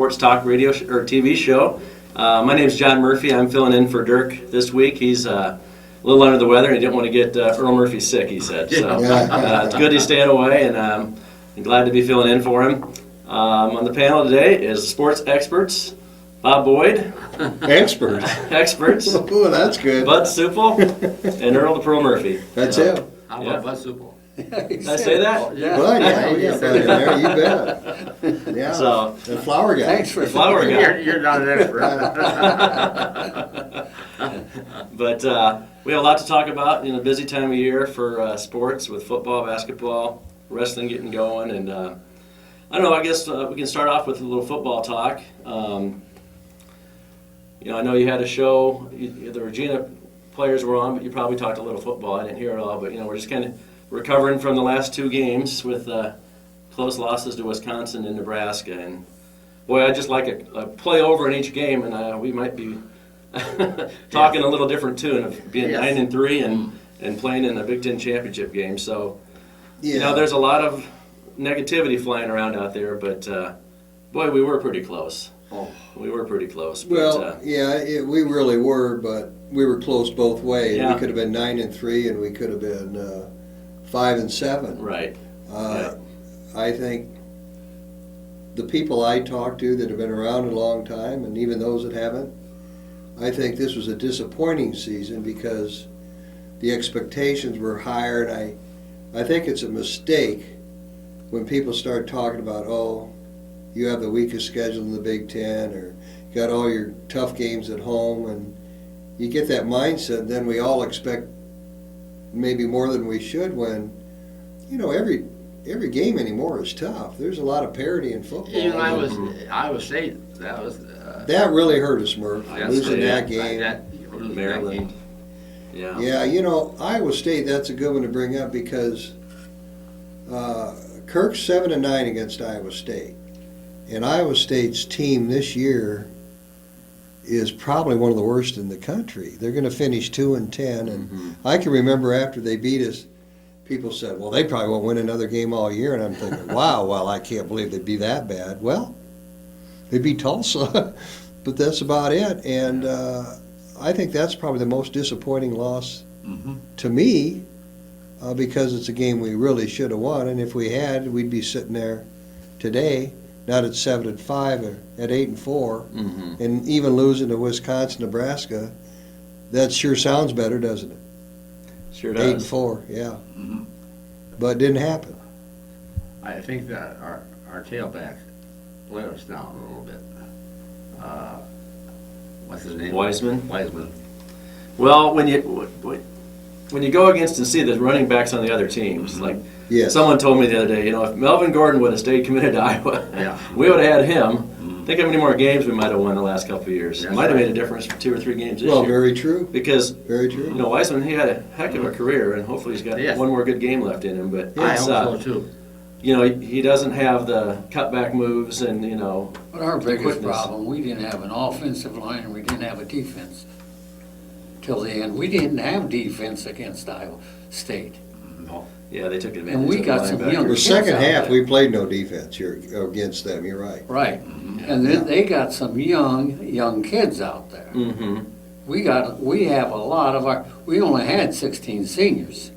sports talk radio or TV show. My name is John Murphy. I'm filling in for Dirk this week. He's a little under the weather, and he didn't want to get Earl Murphy sick, he said. So it's good he's staying away, and I'm glad to be filling in for him. On the panel today is sports experts, Bob Boyd. Experts. Oh, that's good. Bud Supple and Earl the Pearl Murphy. That's him. How about Bud Supple? Did I say that? Yeah. Bud, yeah, we got Bud in there, you bet. Yeah, So, the flower guy. Thanks for Flower guy. You're not an expert. But we have a lot to talk about in a busy time of year for sports with football, basketball, wrestling getting going. And I don't know, I guess we can start off with a little football talk. I know you had a show, the Regina players were on, but you probably talked a little football. I didn't hear it all, but we're just kind of recovering from the last two games with close losses to Wisconsin and Nebraska. And boy, I'd just like a play over in each game, and we might be talking a little different tune of being 9-3 and playing in a Big Ten championship game. So, there's a lot of negativity flying around out there, but boy, we were pretty close. Oh. We were pretty close. But, Well, we really were, but we were close both ways. Yeah. We could have been 9-3, and we could have been 5-7. Right. I think the people I talk to that have been around a long time, and even those that haven't, I think this was a disappointing season because the expectations were higher, and I think it's a mistake when people start talking about, you have the weakest schedule in the Big Ten, or you got all your tough games at home, and you get that mindset, then we all expect maybe more than we should when, every game anymore is tough. There's a lot of parity in football. Even Iowa State, that was... that really hurt us, Murph, losing that game. Maryland. Yeah. Yeah, Iowa State, that's a good one to bring up because Kirk's 7-9 against Iowa State. And Iowa State's team this year is probably one of the worst in the country. They're going to finish 2-10, and I can remember after they beat us, people said, well, they probably won't win another game all year, and I'm thinking, wow, well, I can't believe they'd be that bad. Well, they beat Tulsa, but that's about it, and I think that's probably the most disappointing loss to me because it's a game we really should have won, and if we had, we'd be sitting there today not at 7-5 or at 8-4, and even losing to Wisconsin, Nebraska, that sure sounds better, doesn't it? Sure does. 8-4, yeah. But it didn't happen. I think that our tailback let us down a little bit. What's his name? Wiseman. Well, when you go against and see the running backs on the other teams, like someone told me the other day, if Melvin Gordon would have stayed committed to Iowa, we would have had him. Think how many more games we might have won the last couple of years. It might have made a difference for 2 or 3 games this year. Well, very true. Because very true. Wiseman, he had a heck of a career, and hopefully he's got one more good game left in him. But I hope so too. He doesn't have the cutback moves, and But our biggest quickness. problem, we didn't have an offensive line and we didn't have a defense till the end. We didn't have defense against Iowa State. No. Yeah, they took advantage. And we of got the some linebackers. young The kids second out half, there. we played no defense here against them, you're right. Right. And then they got some young kids out there. We have a lot of we only had 16 seniors.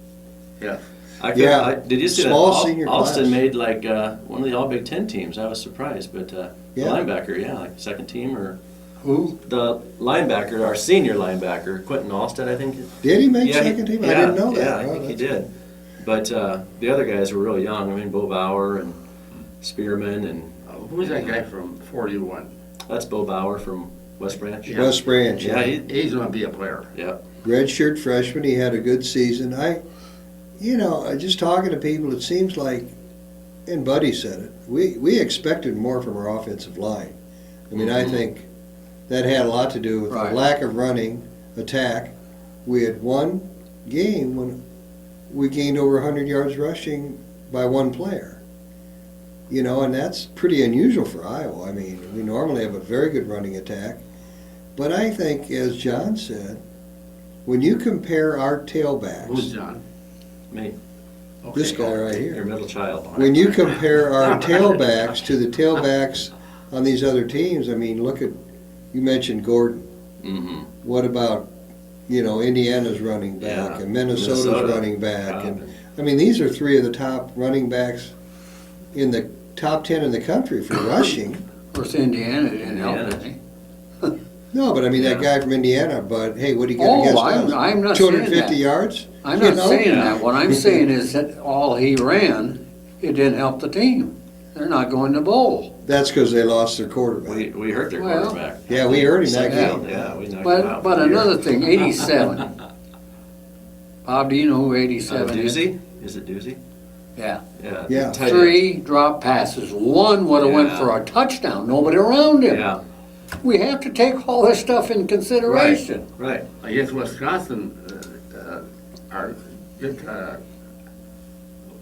Yeah. Did you see Small that senior Alston class. made like one of the All Big Ten teams? I was surprised, but the linebacker, like second team or Who? the linebacker, our senior linebacker, Quentin Alston, I think. Did he make second team? I didn't know that. Yeah, I think he did. But the other guys were really young. I mean, Bo Bauer and Spearman, and Who's that guy from 41? that's Bo Bauer from West Branch. West Branch, Yeah, He's going to be a player. yeah. redshirt freshman. He had a good season. Just talking to people, it seems like, and Buddy said it, we expected more from our offensive line. I mean, I think that had a lot to do with the lack of running attack. We had one game when we gained over 100 yards rushing by one player. And that's pretty unusual for Iowa. I mean, we normally have a very good running attack. But I think, as John said, when you compare our tailbacks... Who's John? Me. This guy right Your here. middle child. When you compare our tailbacks to the tailbacks on these other teams, I mean, look at, you mentioned Gordon. Mm-hmm. What about, Indiana's running back Yeah. and Minnesota's Minnesota. running back? Yeah. And I mean, these are three of the top running backs in the top 10 in the country for rushing. Of course, Indiana didn't help Indiana. any. No, but I mean, that Yeah. guy from Indiana, but hey, what do you get Oh, against I'm- us? I'm not saying 250 that. yards? I'm You not know? saying Yeah. that. What I'm saying is that all he ran, it didn't help the team. They're not going to bowl. That's because they lost their quarterback. We hurt their Well, quarterback. Yeah, we heard him that Second game. round, yeah, we knocked him out. But for the year. another thing, 87. Bob, do you know who 87 is? Doozy? Is it Doozy? Yeah. Yeah. Yeah. tight end. 3 drop passes. One would have went Yeah. for a touchdown. Nobody around him. Yeah, We have to take all this stuff in consideration. right. Against Wisconsin, our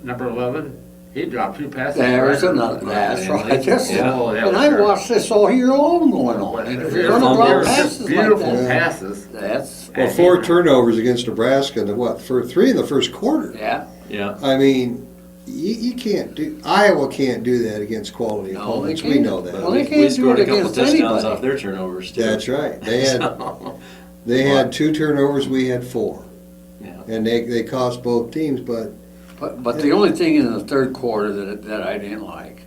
number 11, he dropped 2 passes. There's another. That's right. This- Yeah. Oh, that and was I terrible. watched this all year long going on. And if you're going to Beautiful drop years. passes like Beautiful that, passes. that's Well, 4 turnovers against Nebraska, and for 3 in the first quarter. yeah. Yeah. I mean, you can't do, Iowa can't do that against quality No, opponents. they We can't. know that. Well, they We can't do scored it a couple against touchdowns anybody. off their turnovers too. That's right. They had So, 2 turnovers, we had 4. yeah. And they cost both teams, but But the only thing in the third quarter that I didn't like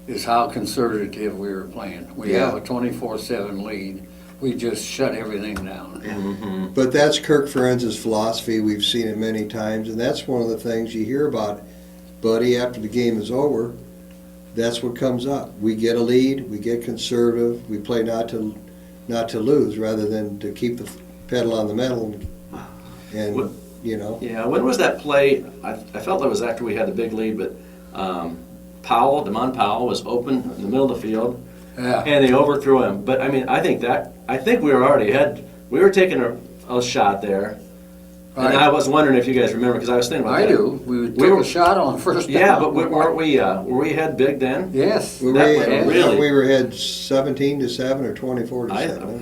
is how conservative we were playing. We Yeah. have a 24/7 lead. We just shut everything down. Mm-hmm. But that's Kirk Ferenz's philosophy. We've seen it many times, and that's one of the things you hear about, Buddy, after the game is over. That's what comes up. We get a lead, we get conservative, we play not to lose rather than to keep the pedal on the metal. And What- you Yeah, when was that play? I felt that was after we had the big lead, but Damon Powell was open in the middle of the field, Yeah. and they overthrew him. But I mean, I think we were already ahead. We were taking a shot there, and I was wondering if you guys remember because I was thinking about I that. do. We took were- a shot on first down. Yeah, but weren't we? Were we ahead big then? Yes. we That were, was really- we were ahead 17-7 or 24-7.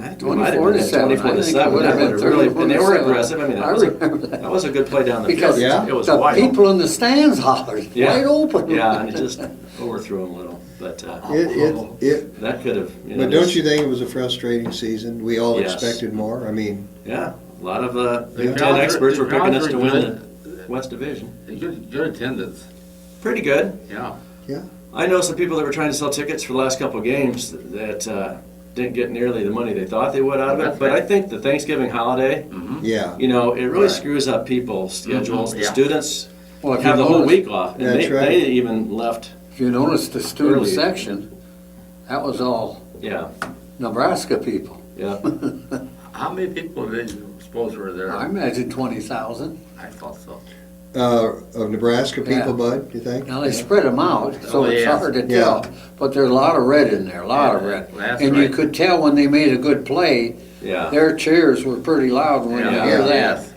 I think we might have been at 24-7. 24 I to think it 7. would That have been would have really, and they were 34-7. aggressive. I mean, I remember that was a good play down the Because field. Yeah. It was the wide people in the stands hollered, Yeah. wide open. Yeah, and it just overthrew him a little. But It, that could have. but don't you think it was a frustrating season? We all Yes. expected more. I mean, Yeah, a lot of The Big Ten crowds experts were- were the picking crowds us to were win good. the West Division. Good attendance, Pretty good. yeah. I know some people that were trying to sell tickets for the last couple of games that didn't get nearly the money they thought they would out of it. That's But right. I think the Thanksgiving holiday, yeah. it really Right. screws up people's schedules. The Yeah. students Well, if have you the whole notice- week off, and That's they right. even left. If you notice the student Early. section, that was all Yeah, Nebraska people. yeah. How many people did you suppose were there? I imagine 20,000. I thought so. Of Nebraska people, Yeah. Bud, you think? Now they spread them out, so Oh, it's yes. hard to Yeah. tell. But there's a lot of red in there, a lot of Yeah, red. that's And you right. could tell when they made a good play, Yeah. their cheers were pretty loud when you Yeah, hear that. yes.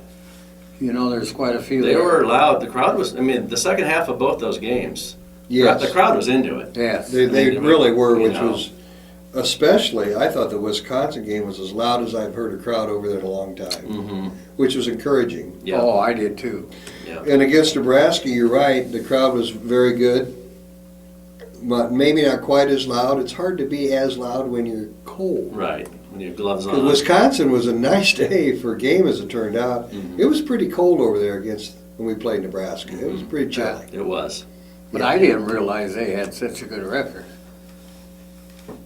You know, there's quite a few They there. were loud. The crowd was, the second half of both those games, Yes. the crowd was into it. Yes. They really were, You which know. was, especially, I thought the Wisconsin game was as loud as I've heard a crowd over there in a long time, Mm-hmm. which was encouraging. Yeah. Oh, I did too. Yeah. And against Nebraska, you're right, the crowd was very good, but maybe not quite as loud. It's hard to be as loud when you're cold. Right. When your gloves Because on. Wisconsin was a nice day for a game, as it turned out. Mhm. It was pretty cold over there against when we played Nebraska. It was pretty chilly. It was. But I didn't realize they had such a good record.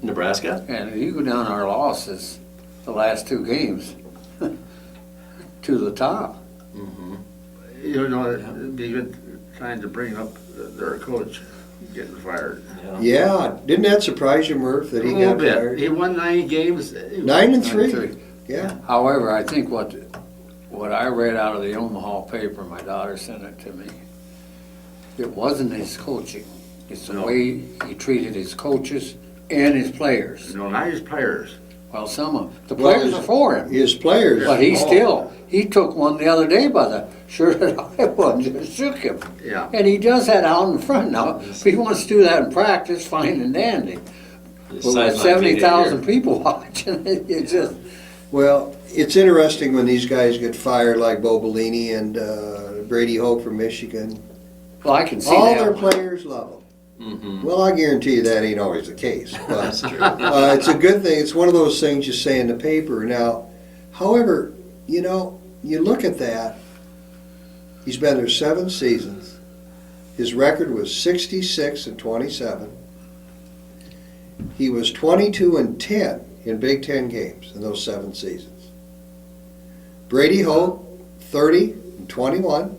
Nebraska? And you go down our losses, the last 2 games, to the top. Mm-hmm. You know, even trying to bring up their coach getting fired. Yeah, didn't that surprise you, Murph, that A he little got bit. fired? He won 9 games. 9-3. Yeah. However, I think what I read out of the Omaha paper, my daughter sent it to me, it wasn't his coaching. It's the No. way he treated his coaches and his players. No, not his players. Well, some of the Well, players are for him, His players. but he Oh. still, he took one the other day by the shirt that I was, just shook him. Yeah. And he does that out in front now. If he wants to do that in practice, fine and dandy. But with 70,000 people watching it, it just, Well, it's interesting when these guys get fired, like Bo Bellini and Brady Hoke from Michigan. well, I can see All that their one. players love them. Mm-hmm. Well, I guarantee you that ain't always the case. But, That's true. it's a good thing. It's one of those things you say in the paper. Now, however, you look at that. He's been there 7 seasons. His record was 66-27. He was 22-10 in Big Ten games in those 7 seasons. Brady Hoke, 30-21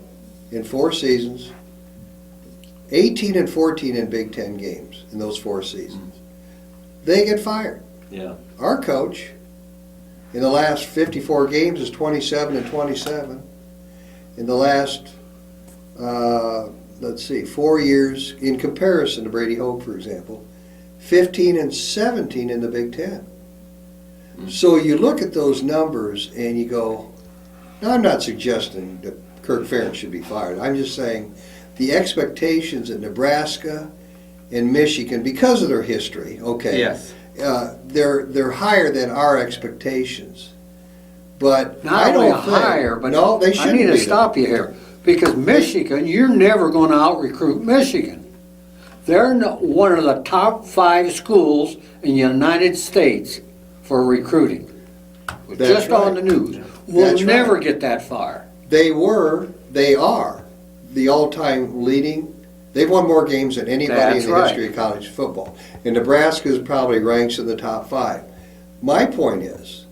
in 4 seasons. 18-14 in Big Ten games in those 4 seasons. They get fired. Yeah. Our coach in the last 54 games is 27-27. In the last, 4 years, in comparison to Brady Hoke, for example, 15-17 in the Big Ten. So you look at those numbers and you go, now I'm not suggesting that Kirk Ferentz should be fired. I'm just saying the expectations at Nebraska and Michigan, because of their history, okay, Yes. they're higher than our expectations. But Not I only don't think higher, but no, they I shouldn't need to be. stop you here. Because Michigan, you're never going to out-recruit Michigan. They're one of the top 5 schools in the United States for recruiting. That's Just on right. the news. We'll That's never right. get that far. They are the all-time leading. They've won more games than anybody That's in the right. history of college football. And Nebraska probably ranks in the top 5. My point is,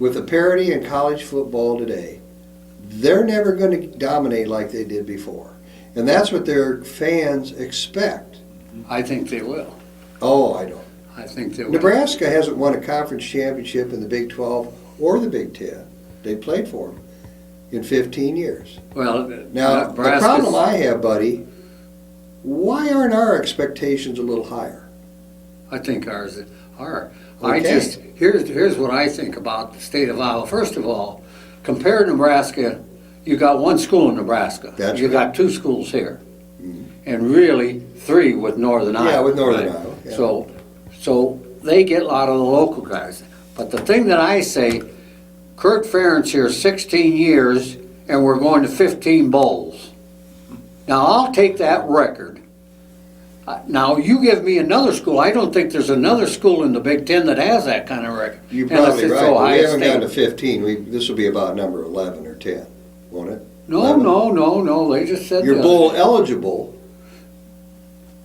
with the parity in college football today, they're never going to dominate like they did before. And that's what their fans expect. I think they will. Oh, I don't. I think they will. Nebraska hasn't won a conference championship in the Big 12 or the Big 10. They played for them in 15 years. Well, Now, the Nebraska's- problem I have, buddy, why aren't our expectations a little higher? I think ours are. I Okay. just, here's what I think about the state of Iowa. First of all, compare Nebraska, you got 1 school in Nebraska. That's You right. got 2 schools here. And really, 3 with Northern Iowa. Yeah, with Northern right? Iowa. Yeah. So they get a lot of the local guys. But the thing that I say, Kurt Ferentz here 16 years, and we're going to 15 bowls. Now, I'll take that record. Now, you give me another school, I don't think there's another school in the Big Ten that has that kind of record. You're Unless probably it's right. But Ohio we haven't State. gone to 15. This will be about number 11 or 10, won't it? No, 11? no, they just said You're that. bowl eligible.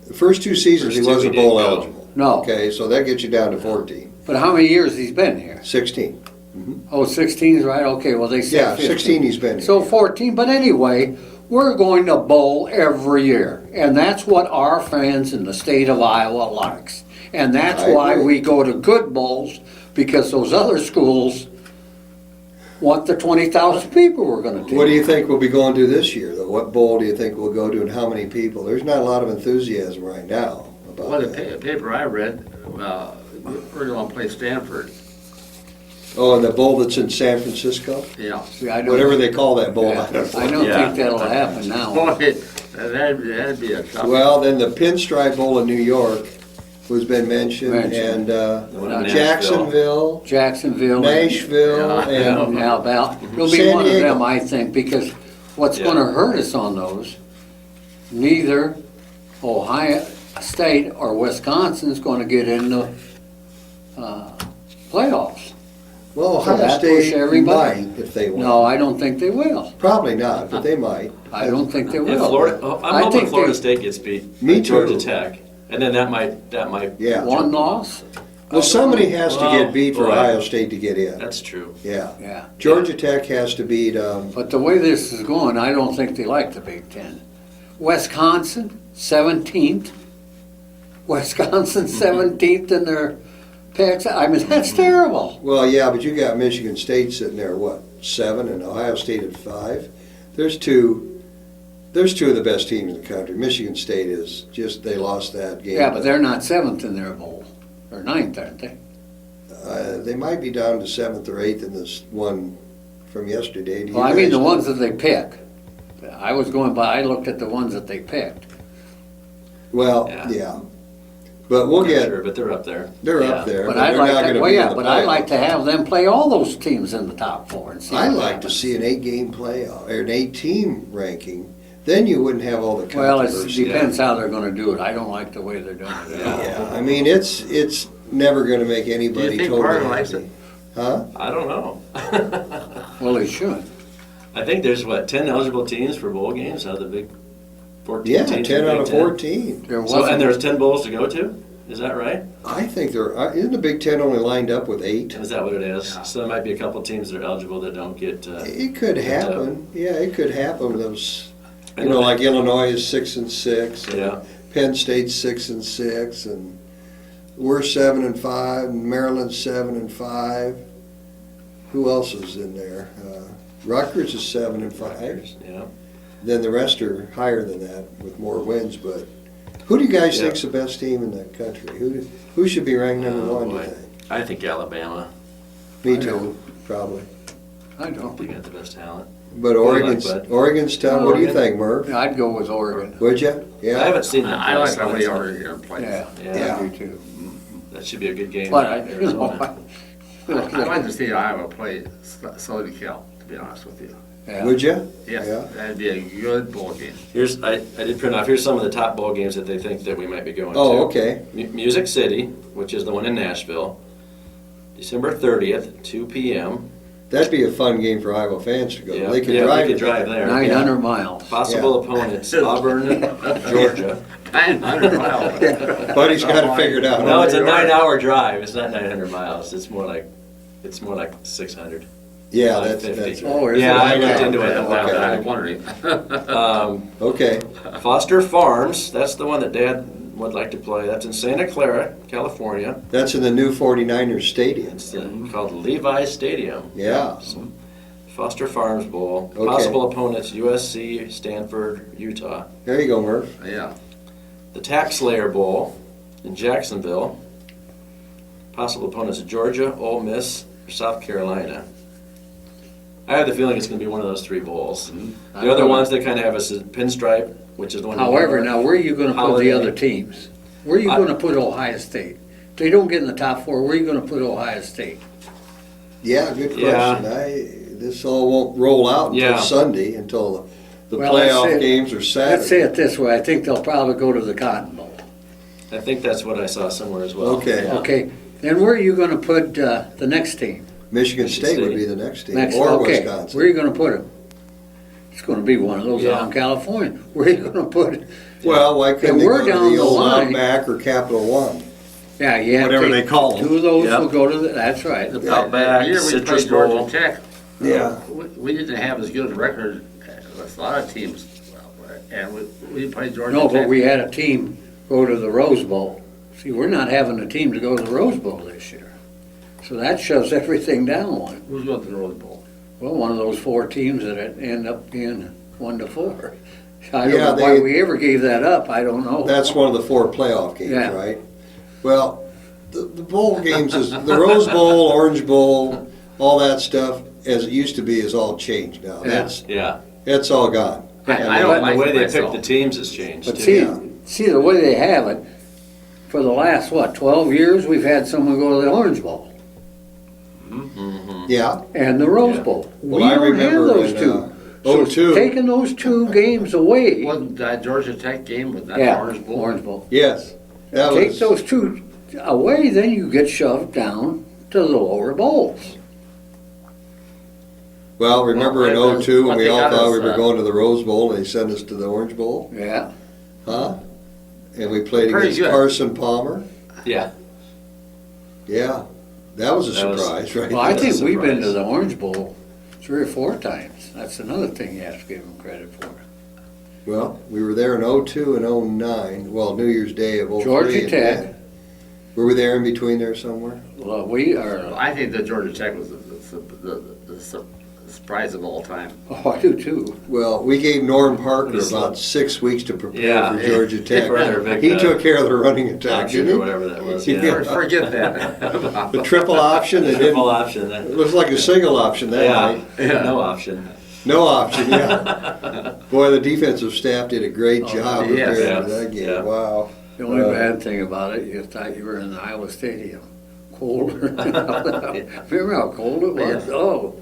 The first 2 seasons First he 2 wasn't he didn't bowl go. eligible. No, Okay, so that gets you down to 14. but how many years he's been here? 16. Oh, 16 is right, okay, well, they said Yeah, 15. 16 he's been here. So 14, but anyway, we're going to bowl every year. And that's what our fans in the state of Iowa likes. And that's I why agree. we go to good bowls, because those other schools want the 20,000 people we're gonna take. What do you think we'll be going to this year, though? What bowl do you think we'll go to and how many people? There's not a lot of enthusiasm right now about Well, the that. paper I read, we're going to play Stanford. Oh, and the bowl that's in San Francisco? Yeah. See, I don't- Whatever they call that bowl. Yeah, I don't know. I don't Yeah. think that'll happen now. Boy, that'd be a tough. Well, then the Pinstripe Bowl in New York was been mentioned, Mentioned. and The one in Nashville. Jacksonville, Jacksonville. Nashville, Yeah. and Yeah, about, it'll be San one of Diego. them, I think, because what's Yeah. gonna hurt us on those, neither Ohio State or Wisconsin's gonna get in the playoffs. well, So Ohio that push State everybody. might if they want. No, I don't think they will. Probably not, but they might. I don't think they If will. Florida, I I'm hoping think Florida they- State gets beat Me by Georgia too. Tech, and then that might. Yeah. One loss? Well, somebody has to Well, get beat for boy. Ohio State to get in. That's true. Yeah. Yeah. Georgia Tech has to beat, But the way this is going, I don't think they like the Big Ten. Wisconsin, 17th. Wisconsin, 17th in their picks. I mean, that's terrible. well, yeah, but you got Michigan State sitting there, what, 7, and Ohio State at 5? There's two of the best teams in the country. Michigan State is just, they lost that game. Yeah, but they're not 7th in their bowl. They're 9th, aren't they? They might be down to 7th or 8th in this one from yesterday. Do you Well, I mean the guys- ones that they pick. I was going by, I looked at the ones that they picked. Well, Yeah. yeah. But we'll Not get, sure, but they're up there. they're Yeah. up there. But they're I'd not like gonna to, be well, in yeah, the but I'd like playoffs. to have them play all those teams in the top 4 and see I'd what like to happens. see an 8-game playoff, or an 8-team ranking then you wouldn't have all the Well, it controversy. depends how they're gonna do it. I don't like the way they're doing it. Yeah, I mean, it's never gonna make anybody think totally Marvin likes happy. it? Huh? I don't know. Well, they should. I think there's, 10 eligible teams for bowl games out of the big 14 Yeah, teams? in 10 the out Big of Ten? 14. There So, and wasn't, there's 10 bowls to go to? Is that right? I think isn't the Big Ten only lined up with 8? Is that what it is? So there might be a couple teams that are eligible that don't get, It could happen. Yeah, it could happen. Those, I you know know, that- like Illinois is 6-6. and yeah. Penn State's 6-6, and we're 7-5, and Maryland's 7-5. Who else is in there? Rutgers is 7-5. Yeah. Then the rest are higher than that with more wins. But who do you guys Yeah. think's the best team in that country? Who should be ranked number Oh, one? Do you boy. think? I think Alabama. Me I too, don't. probably. I don't. They got the best talent. But Oregon's Bud. Oregon's tough. What do you Oregon. think, Murph? I'd go with Oregon. Would you? Yeah. I haven't seen them. I play, like so the way that's- Oregon plays. Yeah, Yeah. I do too. That should be a good game. But I, in you know, Arizona. I'd like to see Iowa play Southern Cal, to be honest with you. yeah. Would you? Yes, Yeah. that'd be a good bowl game. I did print off, here's some of the top bowl games that they think that we might be going to. Oh, okay. Music City, which is the one in Nashville, December 30th, 2 p.m. That'd be a fun game for Iowa fans to go. Yeah, They could yeah, drive. we could drive there. 900 miles. Possible opponents, Auburn, Georgia. 900 miles. Buddy's got it figured out. No, it's a 9-hour drive. It's not 900 miles. It's more like 600. Yeah, 550. that's right. Oh, is Yeah, it? I looked into it. Okay. I'm wondering. Okay. Foster Farms, that's the one that Dad would like to play. That's in Santa Clara, California. That's in the new 49ers stadium. It's called Levi Stadium. Yeah. Foster Farms Bowl. Okay. Possible opponents, USC, Stanford, Utah. There you go, Murph. Yeah. The Tax Slayer Bowl in Jacksonville. Possible opponents, Georgia, Ole Miss, or South Carolina. I have the feeling it's going to be one of those 3 bowls. The other ones they kind of have is Pinstripe, which is the one. However, now where are you gonna put Holiday. the other teams? Where are you gonna put Ohio State? If they don't get in the top 4, where are you gonna put Ohio State? Yeah, good Yeah. question. This all won't roll out until Yeah. Sunday, until the Well, let's playoff say- games are Let's say Saturday. it this way, I think they'll probably go to the Cotton Bowl. I think that's what I saw somewhere as well. Okay. Yeah. Okay, then where are you gonna put the next team? Michigan Michigan State would State. be the next team, Next, or okay, Wisconsin. where are you gonna put them? It's gonna be one of those Yeah. out in California. Where are you gonna put it? Well, why couldn't And they we're go to down the the old line. Outback or Capital One? Yeah, yeah. Whatever they call 'em. 2 of those Yep. will go to the, that's right. The Outback, The year we Citrus played Georgia Bowl. Tech, Yeah. we didn't have as good a record as a lot of teams. And we played Georgia No, Tech. but we had a team go to the Rose Bowl. See, we're not having a team to go to the Rose Bowl this year. So that shuts everything down one. Who's going to the Rose Bowl? Well, one of those 4 teams that end up being 1-4. I Yeah, don't know why they- we ever gave that up, I don't know. That's one of the 4 playoff games, Yeah. right? Well, the bowl games is, the Rose Bowl, Orange Bowl, all that stuff, as it used to be, is all changed now. Yeah. That's all gone. I But don't the like way it they myself. pick the teams has changed But too. see, Yeah. see the way they have it, for the last, 12 years, we've had someone go to the Orange Bowl Yeah. and the Rose Yeah. Bowl. Well, We I don't have remember those in, 2. 02. Taking those 2 games away. Wasn't that Georgia Tech game with that Yeah, Orange Bowl? Orange Bowl. Yes. That Take was, those 2 away, then you get shoved down to the lower bowls. well, remember Well, in 02 when what we they all got thought is, we were going to the Rose Bowl and they sent us to the Orange Bowl? Yeah. Huh? And we played Pretty against good. Carson Palmer? Yeah. Yeah. That was a That was- surprise, right? Well, I That's think a we've been to surprise. the Orange Bowl 3 or 4 times. That's another thing you have to give them credit for. Well, we were there in 02 and 09, well, New Year's Day of 03. Georgia and Tech. then- Were we there in between there somewhere? Well, we are, I think that Georgia Tech was the surprise of all time. oh, I do too. Well, we gave Norm Parker He's about 6 weeks to prepare Yeah. for Georgia Tech. For their big, He took care of the running attack, Option or didn't whatever that was. Yeah. Yeah. Forget that. he? The triple option, they didn't, Triple option. it was like a single option that night. Yeah. No option. No option, yeah. Boy, the defensive staff did a great job yes. preparing for Yeah. that game, Yeah. wow. The only Uh, bad thing about it, you thought you were in the Iowa Stadium. Colder. Remember how cold it was? Yes. Oh.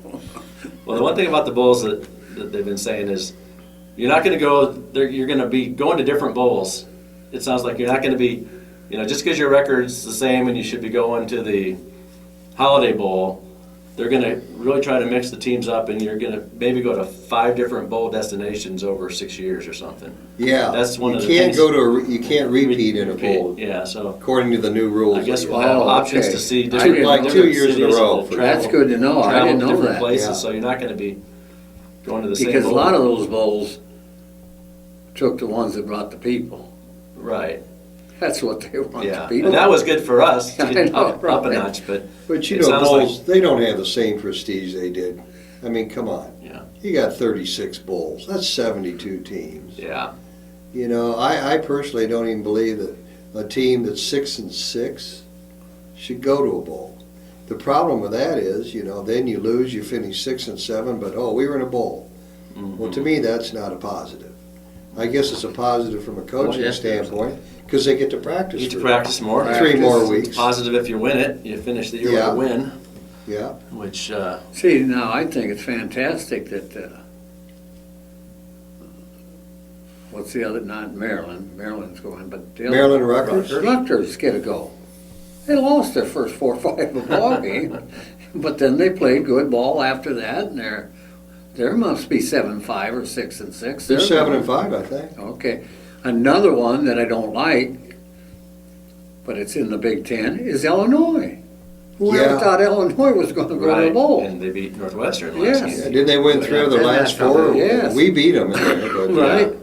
Well, the one thing about the Bulls that they've been saying is you're not going to go there. You're going to be going to different bowls. It sounds like you're not going to be, just because your record's the same and you should be going to the Holiday Bowl. They're going to really try to mix the teams up, and you're going to maybe go to 5 different bowl destinations over 6 years or something. Yeah, That's one you of the can't things. you can't repeat in a bowl Yeah, so according to the new rules. I guess we'll that have Oh, options okay. to see I different, didn't like know 2 different years in a cities row and for- travel- That's good to know. I travel didn't to know different that. places, Yeah. so you're not going to be going to the same Because a bowl. lot of those bowls took the ones that brought the people. Right. That's what they want, Yeah, the people. and that was good for us to I get know, up a right. notch, but But It sounds bowls, they don't have the same prestige they did. I mean, come on. Yeah. You got 36 bowls. That's 72 teams. yeah, I personally don't even believe that a team that's 6-6 should go to a bowl. The problem with that is, then you lose, you finish 6-7, but we were in a bowl. Well, to me, that's not a positive. I guess it's a positive from a coaching yes, it is. standpoint because they get to practice. you get to for practice more. 3 more It's weeks. positive if you win it. You finish the year Yeah. with a win, Yeah. which See, now I think it's fantastic that, what's the other, not Maryland, Maryland's going, but the other. Maryland Rutgers? Rutgers get a go. They lost their first 4 or 5 of the ball game, but then they played good ball after that, and there must be 7-5 or 6-6. They're 7-5, I think. Okay. Another one that I don't like, but it's in the Big Ten, is Illinois. Whoever Yeah. thought Illinois was going to go to the right, bowl? and they beat Northwestern Yes. last Yeah, game. didn't they win 3 of their Yeah, last that's 4? yes. We beat them in there, but Right.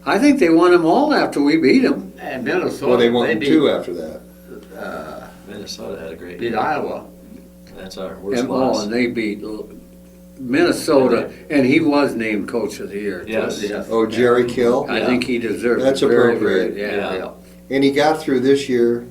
I think they won them all after we beat them. And Minnesota, well, they won beat, 2 after that. Minnesota had a great beat year. Iowa. That's our worst And, loss. and they beat Minnesota, and he was named Coach of the Year. too. Yes. Yes. Oh, Jerry Kill. I think he deserves it. That's very, appropriate. very- Yeah. Yeah. And he got through this year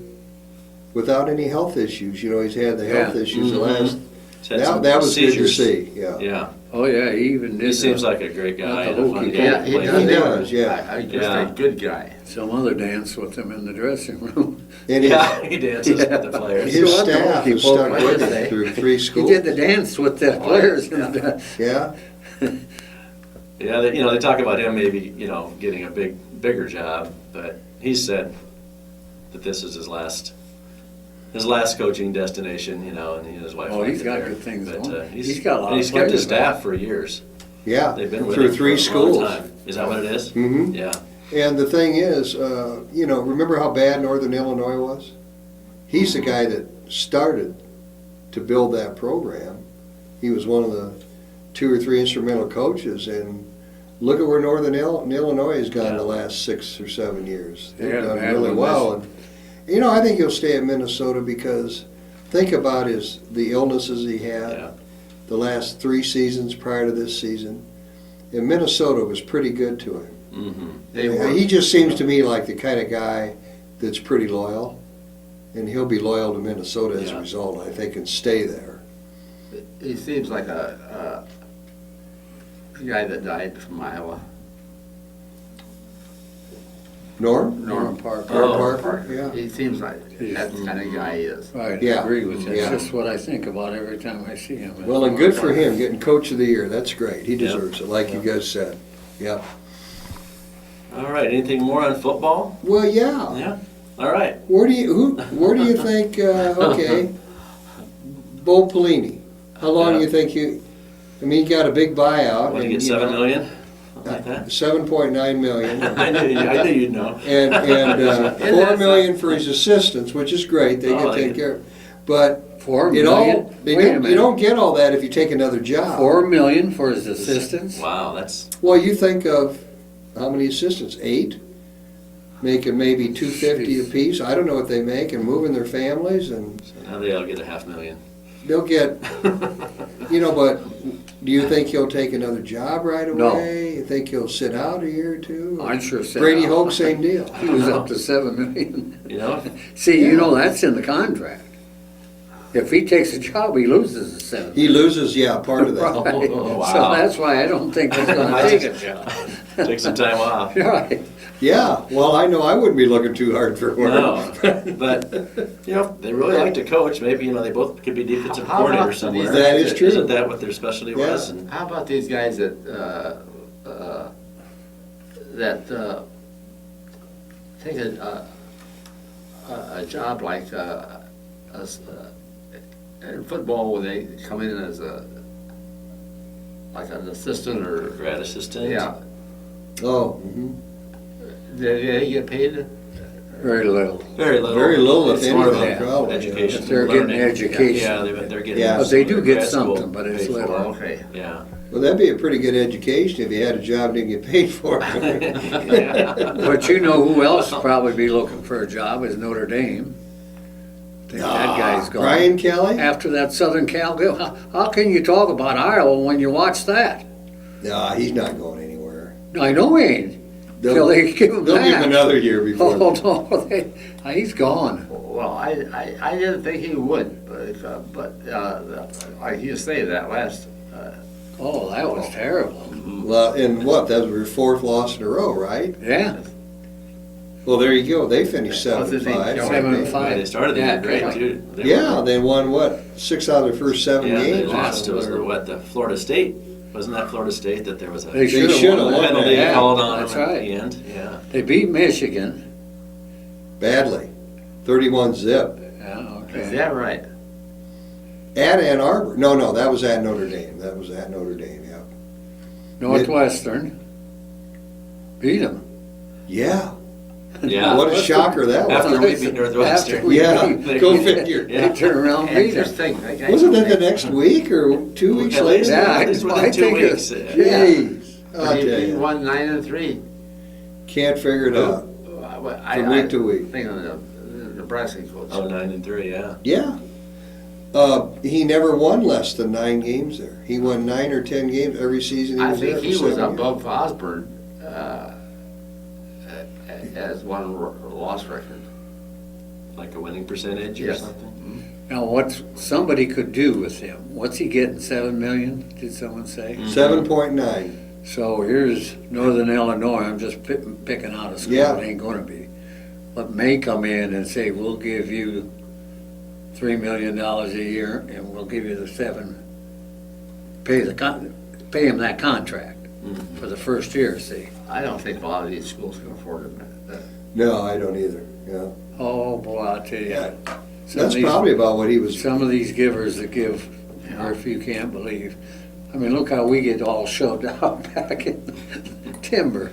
without any health issues. He's had the health Yeah. issues the Mhm. last. He's had some That was good to seizures. see. Yeah. Yeah, Oh, yeah, he even did he seems like a great guy Not and the a fun Hokie. guy Yeah, to he play does. with. He does, yeah. Just Yeah. a good guy. some other dance with him in the dressing room. And his, Yeah, he dances Yeah. with the players. his So what the staff Hokie has stuck folk with might him say. through 3 He schools. did the dance with the players. And, Yeah. Yeah, they talk about him maybe, getting a bigger job, but he said that this is his last coaching destination, and he and his wife. Oh, like he's it got there. good things But, going. he's He's got a lot and of he's kept his players staff for years. Yeah. They've been with through him 3 for a long schools. time. Is that what it is? Mm-hmm. Yeah. And the thing is, remember how bad Northern Illinois was? He's the guy that started to build that program. He was one of the 2 or 3 instrumental coaches, and look at where Northern Illinois has gone Yeah. the last 6 or 7 years. They They've had a done bad really one well. And, I think he'll stay at Minnesota because think about the illnesses he had Yeah. the last 3 seasons prior to this season. And Minnesota was pretty good to him. Mm-hmm. They Yeah, were. he just seems to me like the kind of guy that's pretty loyal, and he'll be loyal to Minnesota as a Yeah. result, I think, and stay there. He seems like a guy that died from Iowa. Norm? Norm Parker. Oh. Parker, yeah. He seems like that's the kind of guy he is. Right, Yeah. I agree with you. Yeah. It's just what I think about every time I see him. Well, and good for him, getting Coach of the Year. That's great. He Yeah. deserves it, like you guys said. Yeah. All right. Anything more on football? Well, yeah. Yeah. All right. Where do you think? Okay, Bo Pelini. How long do you think he? I mean, he got a big buyout. What, you and, get $7 million? Something like that. 7.9 million. I knew you'd know. And $4 million for his assistants, which is great. They Oh, get I taken get- care of. But $4 it million? all Wait a you minute. don't get all that if you take another job. $4 million for his assistants? Wow, that's Well, you think of how many assistants? 8, making maybe $250 apiece. I don't know what they make, and moving their families, and so now they all get $500,000. they'll get. But do you think he'll take another job right away? No. You think he'll sit out a year or two? I'd sure say Brady no. Hoke, same deal. He was up to $7 million. You know? See, Yeah. that's in the contract. If he takes a job, he loses the $7 He loses, part of that. Right. Oh, wow. So that's why I don't think he's gonna take a job. Take some time off. Right. Yeah, well, I know I wouldn't be looking too hard for work. No, but they really like to coach. Maybe they both could be defensive How coordinator about somewhere. That is true. Isn't that what their specialty was? Yeah. And How about these guys that that, take a job like, in football, where they come in as like an assistant or, Grad assistant. yeah, Oh, they get paid? Very little. Very little. Very little, if It's more of anything, a probably, yeah. education. If they're getting learning. education. Yeah, they're getting. Yeah. But they do get grad school something, but it's paid for. little. Okay. Yeah. well, that'd be a pretty good education if you had a job and didn't get paid for it. Yeah. But you know who else will probably be looking for a job is Notre Dame. I think that guy's gone. Brian Kelly? After that Southern Cal, how can you talk about Iowa when you watch that? No, he's not going anywhere. I know he ain't. Till they give him They'll give him that. another year before. Oh, no, he's gone. Well, I didn't think he would, but like you say, that last, Oh, that was terrible. Well, and what? That was your fourth loss in a row, right? Yeah. Well, there you go. They finished What's his name? 7-5. 7-5. They started the Yeah, year great right. too. They Yeah, were- they won what? 6 out of their first 7 yeah, games. they or lost. It was something. the Florida State. Wasn't that Florida State that there was a They should've should have won won that. penalty Yeah, called on that's them at right. the end? Yeah. They beat Michigan. Badly. 31-zip. Yeah, is okay. that right? At Ann Arbor. No, that was at Notre Dame. That was at Notre Dame, yeah. Northwestern beat them. Yeah. Yeah. What a shocker that was. After we beat Northwestern. After we Yeah, beat- go figure. Yeah. They turned around and beat them. Interesting. That guy- Wasn't that the next week or 2 weeks At least, later? Yeah, at least I within 2 think weeks. it- Jeez. I'll He tell you. won 9-3. Can't figure it out. From week to week. Think of the Nebraska coach. Oh, 9-3, yeah. Yeah. He never won less than 9 games there. He won 9 or 10 games every season he I was there think for he was 7 years. above Osborne as one loss record. Like a winning percentage or Yes. something. Now, what somebody could do with him, what's he getting, 7 million, did someone say? 7.9. So here's Northern Illinois, I'm just picking out a school, Yeah. it ain't gonna be. But may come in and say, we'll give you $3 million a year and we'll give you the 7, pay him that contract for the first year, see? I don't think a lot of these schools can afford it. No, I don't either. Yeah. Oh, boy, I'll tell you. Yeah. Some of That's these- probably about what he was. Some of these givers that give, or if you can't believe. I mean, look how we get all shoved out back in timber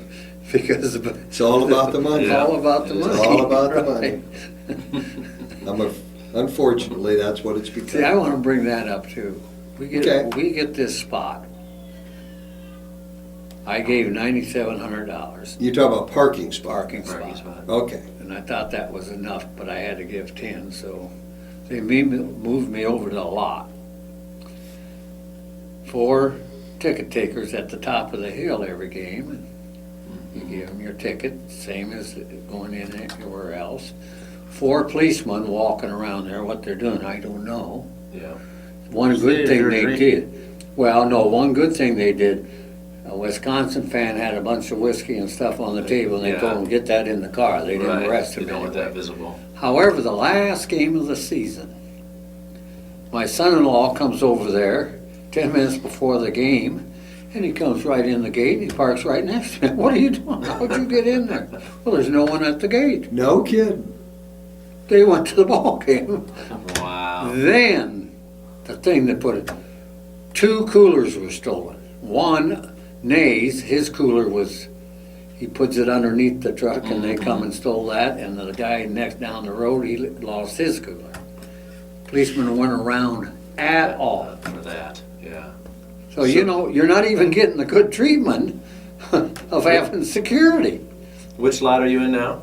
because of, It's all about the money. it's all about the It's money. all about the right? Unfortunately, that's what it's See, I become. want to bring that up too. We Okay. get this spot. I gave $9,700 You talk about parking spot. parking Parking spot. spot. Okay. And I thought that was enough, but I had to give 10, so they moved me over to the lot. 4 ticket takers at the top of the hill every game. And you give them your ticket, same as going in anywhere else. 4 policemen walking around there, what they're doing, I don't know. Yeah. One good thing they Drink. did, well, no, one good thing they did, a Wisconsin fan had a bunch of whiskey and stuff on the table, and they told him, get that in the car, they didn't Right. arrest You him don't want that anyway. visible. However, the last game of the season, my son-in-law comes over there 10 minutes before the game, and he comes right in the gate, and he parks right next to me. What are you doing? How'd you get in there? Well, there's no one at the gate. No kidding. They went to the ball game. Wow. Then, the thing that put it, 2 coolers were stolen. One, Nays, his cooler was, he puts it underneath the truck and they come and stole that, and the guy next down the road, he lost his cooler. Policemen weren't around at all. For that, yeah. So, you know, you're not even getting the good treatment of having security. Which lot are you in now?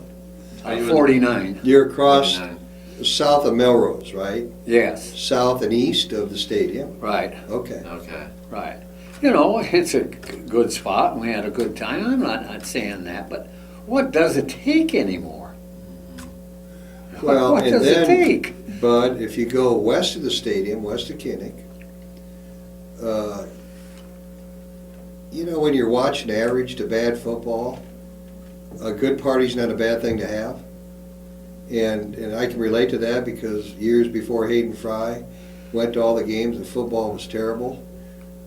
Are you in 49, You're across 49? south of Melrose, right? yes, South and east of the stadium. right. Okay. Okay. Right. You know, it's a good spot, and we had a good time. I'm not saying that, but what does it take anymore? Well, What and does it then, take? but if you go west of the stadium, west of Kinnick, you know, when you're watching average to bad football, a good party's not a bad thing to have. And I can relate to that because years before Hayden Fry went to all the games and football was terrible.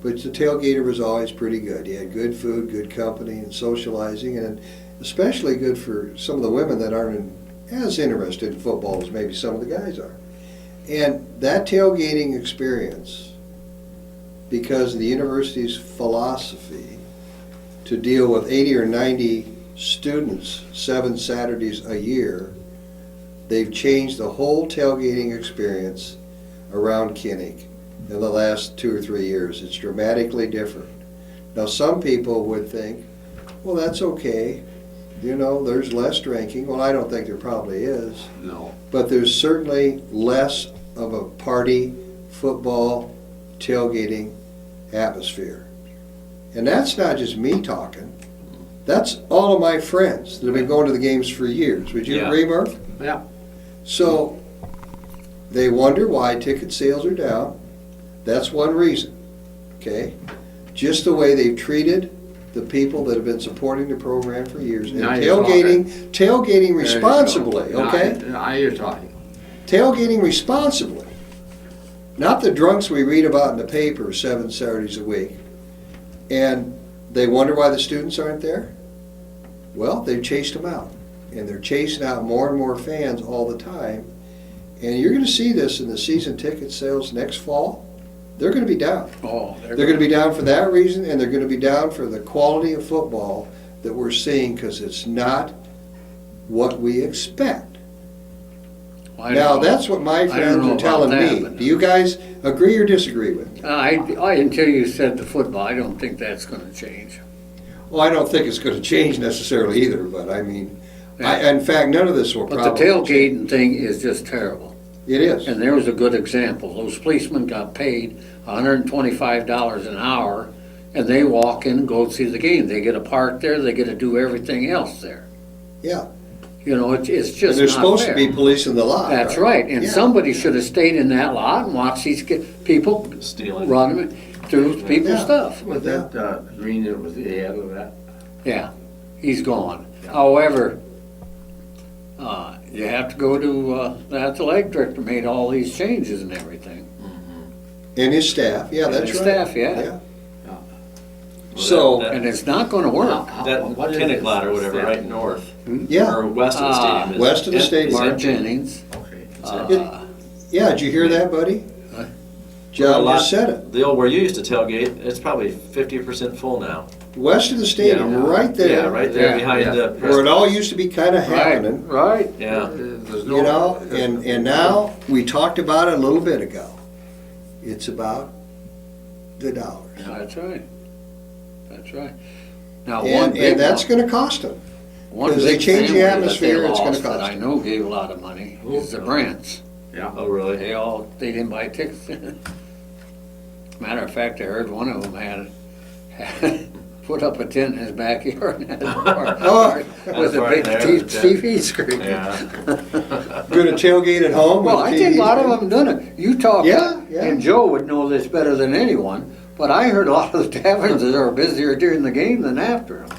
but the tailgater was always pretty good. You had good food, good company, and socializing, and especially good for some of the women that aren't as interested in football as maybe some of the guys are. And that tailgating experience, because of the university's philosophy to deal with 80 or 90 students 7 Saturdays a year, they've changed the whole tailgating experience around Kinnick in the last 2 or 3 years. It's dramatically different. Now, some people would think, well, that's okay. You know, there's less drinking. Well, I don't think there probably is. No. But there's certainly less of a party, football, tailgating atmosphere. And that's not just me talking. That's all of my friends that have been going to the games for years. Would you Yeah. agree, Murph? Yeah. So they wonder why ticket sales are down. That's one reason, okay? Just the way they've treated the people that have been supporting the program for years. And Now you're tailgating responsibly, There you go. okay? Now you're talking. Tailgating responsibly. Not the drunks we read about in the paper 7 Saturdays a week. And they wonder why the students aren't there? Well, they've chased them out. And they're chasing out more and more fans all the time. And you're going to see this in the season ticket sales next fall. They're going to be down. Oh, They're going to be down for that reason, and they're going to be down for the quality of football that we're seeing, because it's not what we expect. Now, that's what my friends know are about telling that, me. but- Do you guys agree or disagree with me? Until you said the football, I don't think that's gonna change. Well, I don't think it's going to change necessarily either, but I mean, in fact, none of this will But probably the change. tailgating thing is just terrible. It is. And there was a good example. Those policemen got paid $125 an hour, and they walk in and go see the game. They get to park there, they get to do everything else there. Yeah. You know, it's And just they're not supposed to fair. be policing the lot. That's right, and Yeah. somebody should have stayed in that lot and watched these people Stealing. running through people's Yeah. stuff. Was that Green that was the head of that? Yeah, he's gone. However, you have to go to, the athletic director made all these changes and everything. And his staff, yeah, And that's his right. staff, yeah. Well, So- that, And it's not gonna work. What is Kinnick this lot or whatever, staff? right north, Yeah, or west of the stadium. is it? west of the Is- stadium. is it- Mark Jennings. Okay. yeah, did you hear that, buddy? Huh? John Lot- just said it. The old, where you used to tailgate, it's probably 50% full now. West of the stadium, Yeah. right there. Yeah, right there Yeah, behind yeah. the. Where it all used to be kind of happening. Right. Yeah. There's no- You know, and now, we talked about it a little bit ago. It's about the dollars. That's right. That's right. Now, And that's gonna cost them. one 'cause they big change the family that atmosphere, they it's gonna lost cost that I know gave a lot of money is the Brants. Yeah. Oh, really? They didn't buy tickets. Matter of fact, I heard one of them had put up a tent in his backyard and had a bar Oh. with a Right big there, TV screen. Yeah. Gonna tailgate at home with Well, a I think TV a lot of screen? them done it. You talk, Yeah, yeah. and Joe would know this better than anyone, but I heard a lot of the taverns that are busier during the game than after them.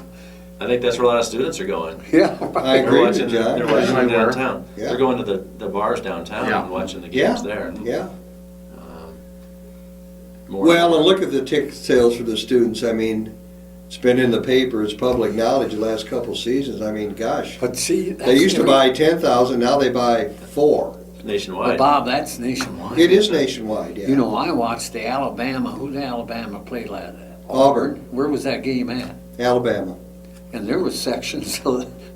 I think that's where a lot of students are going. Yeah. I agree with watching, John. they're watching Yeah. downtown. Yeah. They're going to the bars downtown Yeah. and watching the Yeah. games there. Yeah. More Well, more. and look at the ticket sales for the students. I mean, it's been in the paper, it's public knowledge the last couple seasons. I mean, gosh. But see, They used to buy 10,000, now they buy 4. But nationwide. Bob, that's nationwide. It is nationwide, yeah. You know, I watched the Alabama, who did Alabama play last? Auburn. Where was that game at? Alabama. And there was sections,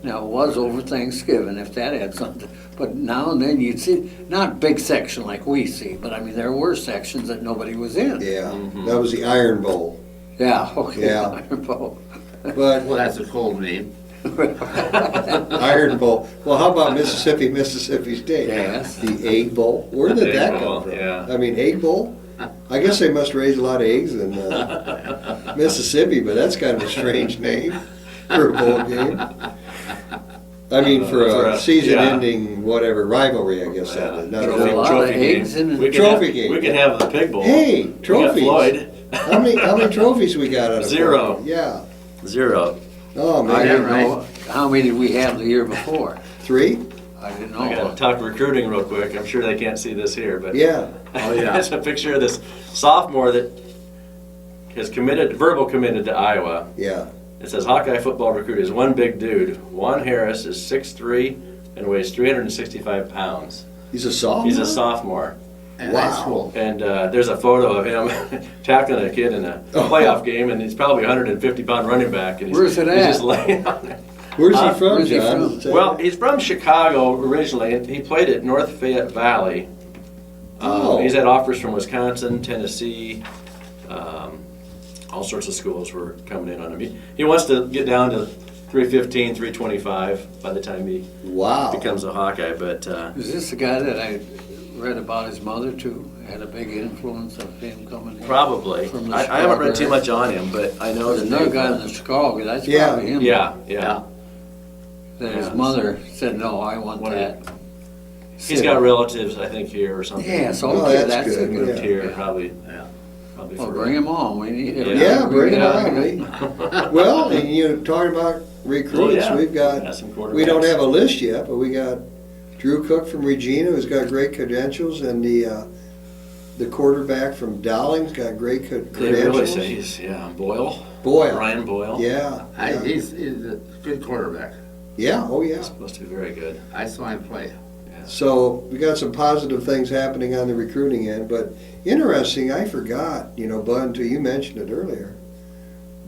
now it was over Thanksgiving, if that had something, but now and then you'd see, not big section like we see, but I mean, there were sections that nobody was in. Yeah, Mhm. that was the Iron Bowl. Yeah, okay. Yeah. But Well, that's a cold name. Iron Bowl. Well, how about Mississippi State? Yes. The Egg Bowl. Where did Egg that Bowl, come from? yeah. I mean, Egg Bowl. I guess they must raise a lot of eggs in Mississippi, but that's kind of a strange name for a bowl game. I mean, for a season-ending whatever rivalry, I guess that is. Not Throw a a lot Trophy of game. eggs in We it. can Trophy have, game. We can have the pig bowl. Hey, We got trophies. Floyd. How many trophies we got out of 0. it? Yeah. 0. Oh I man, didn't know, how many did we have the year before? 3? I didn't I gotta know. talk recruiting real quick. I'm sure they can't see this here, but Yeah. Oh, yeah. it's a picture of this sophomore that has verbal committed to Iowa. Yeah. It says Hawkeye football recruit is one big dude. Juan Harris is 6'3" and weighs 365 pounds. He's a sophomore? He's a sophomore. And Wow. high school. And there's a photo of him tackling a kid in a playoff game, and he's probably 150-pound running back. And Where's it he's at? just laying on there. Where's he from, Where's he John? from? Well, he's from Chicago originally, and he played at North Fayette Valley. Oh. He's had offers from Wisconsin, Tennessee, all sorts of schools were coming in on him. He wants to get down to 315, 325 by the time he Wow. becomes a Hawkeye, but Is this the guy that I read about his mother too? Had a big influence of him coming in? probably. From the I haven't read too Chicago much on him, but I know There's that another guy in the Chicago, that's Yeah. probably him. Yeah. That his Yeah. mother said, no, I want What that. He's got relatives, I think, here or something. Yeah, so Oh, okay, that's that's a good, good. Moved here, probably. Yeah. Probably Well, for- bring him on, we need him. Yeah, bring it Yeah. on. Well, and you know, talking about recruits, Oh, yeah. we've got, Got some we don't quarterbacks. have a list yet, but we got Drew Cook from Regina, who's got great credentials, and the quarterback from Dowling's got great They really credentials. say he's, Boyle. Boyle. Ryan Boyle. Yeah, yeah. He's a good quarterback. Yeah, oh yeah. He's supposed to be very good. I saw him play. So we got some positive things happening on the recruiting end, but interesting, I forgot, Bud, until you mentioned it earlier.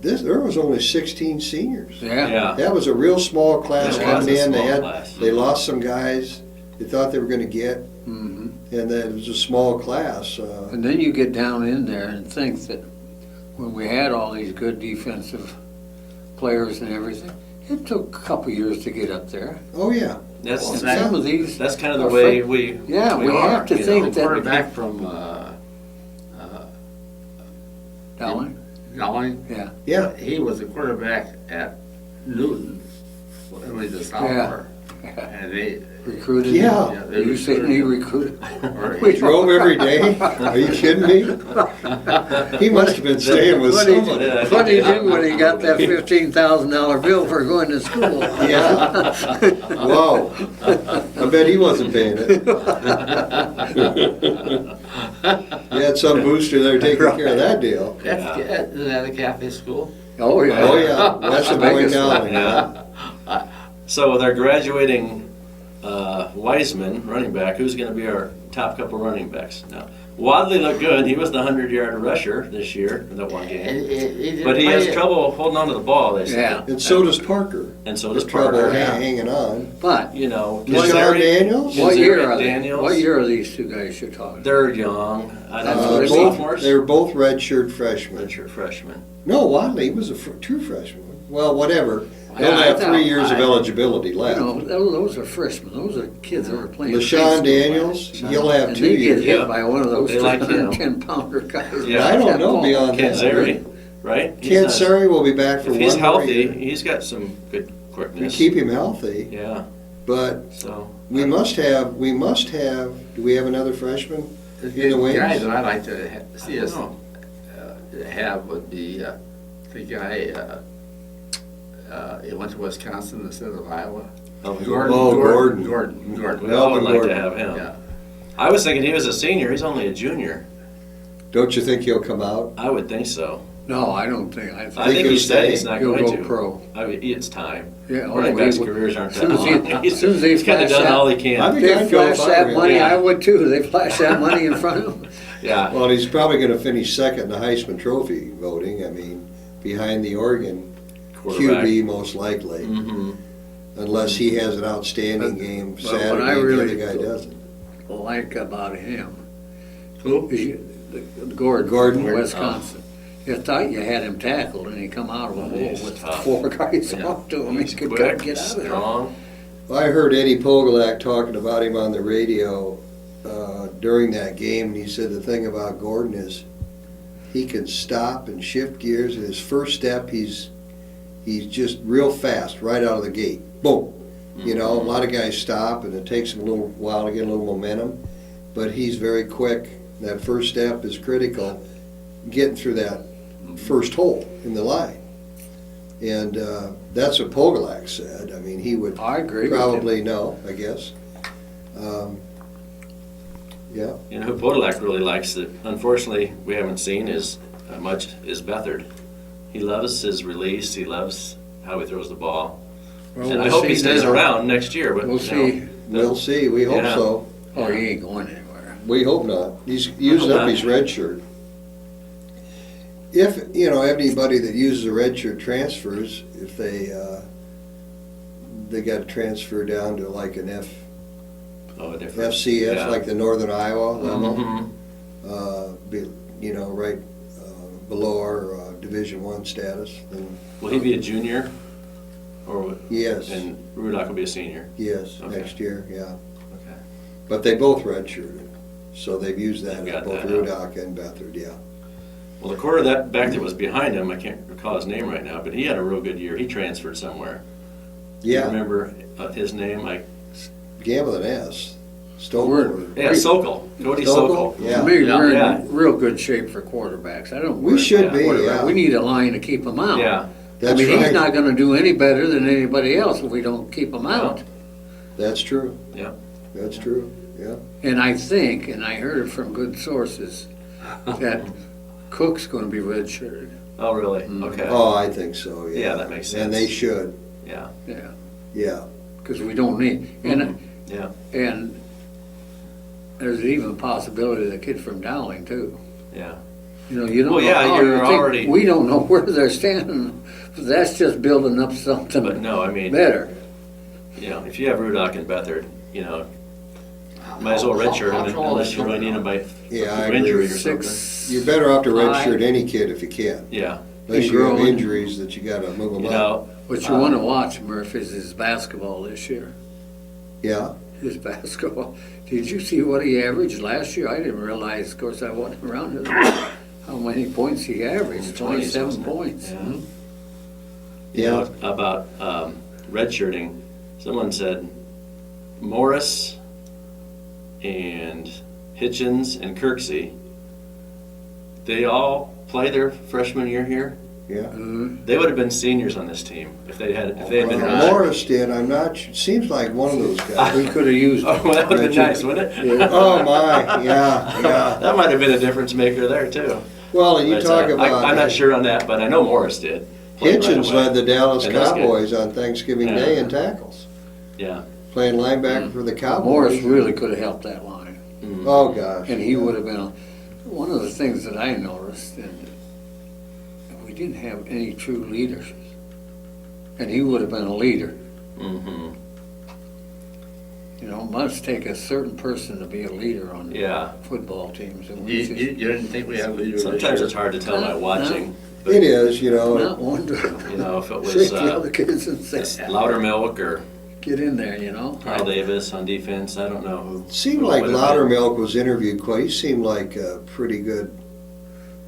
There was only 16 seniors. Yeah, Yeah. That was a real small class That was coming a in. small class. They lost some guys they thought they were going to get, hmm and then it was a small class. And then you get down in there and think that when we had all these good defensive players and everything, it took a couple years to get up there. Oh yeah, That's And that- some of these, that's kind of the way we yeah, we are, have to you think know. The that quarterback from Dowling, Dowling, yeah. he was a quarterback at Newton, only the sophomore. And they, recruited. Yeah. yeah, they You saying he recruited? or He drove every day. Are you kidding me? He must have been staying with What did he- somebody. what did he do when he got that $15,000 bill for going to school? Yeah. Whoa. I bet he wasn't paying it. You had some booster there taking care of that deal. isn't that a Catholic school? Oh, yeah. Oh yeah, that's a boy Biggest down. one. Yeah. So with our graduating Wiseman running back, who's going to be our top couple running backs? Now, Wadley looked good. He was the 100-yard rusher this year in that one game. Didn't But he play has it. trouble holding on to the ball, they say. Yeah, And so does Parker. And so does Trouble Parker. hanging on. but You know, Deshaun Kenzari- Daniels? what year are they? Daniels. What year are these two guys you're talking? They're young. I don't That's know. what They're they mean. sophomores. They were both redshirt freshmen. Redshirt freshmen. No, Wadley was a true freshman. Well, whatever. They Yeah, only I have thought- 3 years of eligibility You left. know, those are freshmen. Those are kids that are playing. LaShawn high school. Daniels, he'll have And 2 they get years. hit Yeah. by one of those They like him. 210-pounder guys. Yeah. I don't know beyond that. Kenzari, right? He's not- Kenzari will be back for If he's one more healthy, year. he's got some good We quickness. keep him healthy, Yeah, but so. we must have, do we have another freshman? The in the wings? guy that I'd like to see I us don't have would be the guy, he went to Wisconsin instead of Iowa. Melvin Gordon. Oh, Gordon. We Gordon. all would Melvin like to Gordon. have him. Yeah. I was thinking he was a senior. He's only a junior. Don't you think he'll come out? I would think so. No, I don't think. I Think think he'll he said he's stay? not He'll going go to. pro. I mean, it's time. Yeah, Running he backs' would- careers aren't that soon as he- long. soon as they He's kind of flash done out- all he I can. think They I'd go flash that him. money, Yeah. I would too. They flash that money in front of them. Yeah. Well, he's probably going to finish second in the Heisman Trophy voting. I mean, behind the Oregon Quarterback. QB most likely, Mm-hmm. unless he has an outstanding game But what Saturday I and the really other guy doesn't. Like about him Who? is Gordon Gordon. from Wisconsin. You thought you had him tackled and he come out of a hole He's with tough. 4 guys Yeah. up to him. He He's could quick, get out of there. strong. I heard Eddie Pogolak talking about him on the radio during that game, and he said the thing about Gordon is he can stop and shift gears. And his first step, he's just real fast right out of the gate. Boom. You know, a lot of guys stop, and it takes them a little while to get a little momentum, but he's very quick. That first step is critical, getting through that first hole in the line. And that's what Pogolak said. I mean, he would I agree with him. probably know, I guess. Yeah. You know who Podolak really likes that unfortunately we haven't seen is much is Beathard. He loves his release. He loves how he throws the ball. Well, And I we'll hope he see stays now. around next year. But We'll you know, see. We'll see. We hope Yeah. so. Oh, he ain't going anywhere. We hope not. He's used hope up not. his red shirt. If, anybody that uses a red shirt transfers, if they got transferred down to like an Oh, a different. FCS, Yeah. like the Northern Iowa level, Mhm. right below our Division I status, then Will he be a junior? Or yes, and Rudock will be a senior. yes, Okay. next year, yeah. Okay. But they both redshirted, so they've used that They've at got both that, huh? Rudock and Beathard, yeah. Well, the quarterback that was behind him, I can't recall his name right now, but he had a real good year. He transferred somewhere. Do you Yeah, remember his name? began with an S. We're- Stoker. Yeah, Sokol. Cody Sokol? Sokol. Yeah. To me, Yeah. we're Yeah. in real good shape for quarterbacks. I don't. We worry should about be, quarterback. yeah. We need a line to keep them out. Yeah. That's I mean, right. he's not going to do any better than anybody else if we don't keep him out. That's true. Yeah. That's true, yeah. And I think, and I heard it from good sources, that Cook's going to be redshirted. Oh, really? Okay. Oh, I think so, yeah. Yeah, that makes sense. And they should, Yeah. Yeah, yeah. because we don't need. And Yeah. and there's even a possibility the kid from Dowling too. Yeah. You don't Well, know yeah, how you're you think- already- We don't know where they're standing. That's just building up something But no, I mean, better. if you have Rudock and Beathard, might as well redshirt him unless you really need him by Yeah, I through injury or agree. something. You're better off to Five. redshirt any kid if you can. Yeah. Unless you have growing. injuries that you gotta move them You up. know, What you want to watch, Murph, is his basketball this year. Yeah, His basketball. Did you see what he averaged last year? I didn't realize, of course, I wasn't around it, how many points he averaged. 27 wasn't it? points. Yeah. Mhm. yeah. About redshirting, someone said Morris and Hitchens and Kirksey, they all play their freshman year here. Yeah. Mhm. They would have been seniors on this team if they had been. Well, Morris did, I'm not, seems like one of those guys. We could have used Oh, well, that would have been Richard. nice, wouldn't it? Oh, my, yeah. That might have been a difference maker there too. Well, and you But, talk about. I'm not sure on that, but I know Morris did. Played right Hitchens away. led the Dallas And that's good. Cowboys on Thanksgiving Yeah. Day in tackles, Yeah. playing linebacker for the Cowboys. Morris really could have helped that line. Mm. Oh, gosh. And he would have been, one of the things that I noticed, and we didn't have any true leaders. And he would have been a leader. Mm-hmm. It must take a certain person to be a leader on Yeah. football teams. And You, we just, you didn't think we had leaders this Sometimes year? it's hard to tell by No, watching. It is, not wondering. If it Shake was the other kids and say, Loudermilk or get in there, Carl Davis on defense, I don't know who. Seemed who like would have been. Loudermilk was interviewed quite, he seemed like a pretty good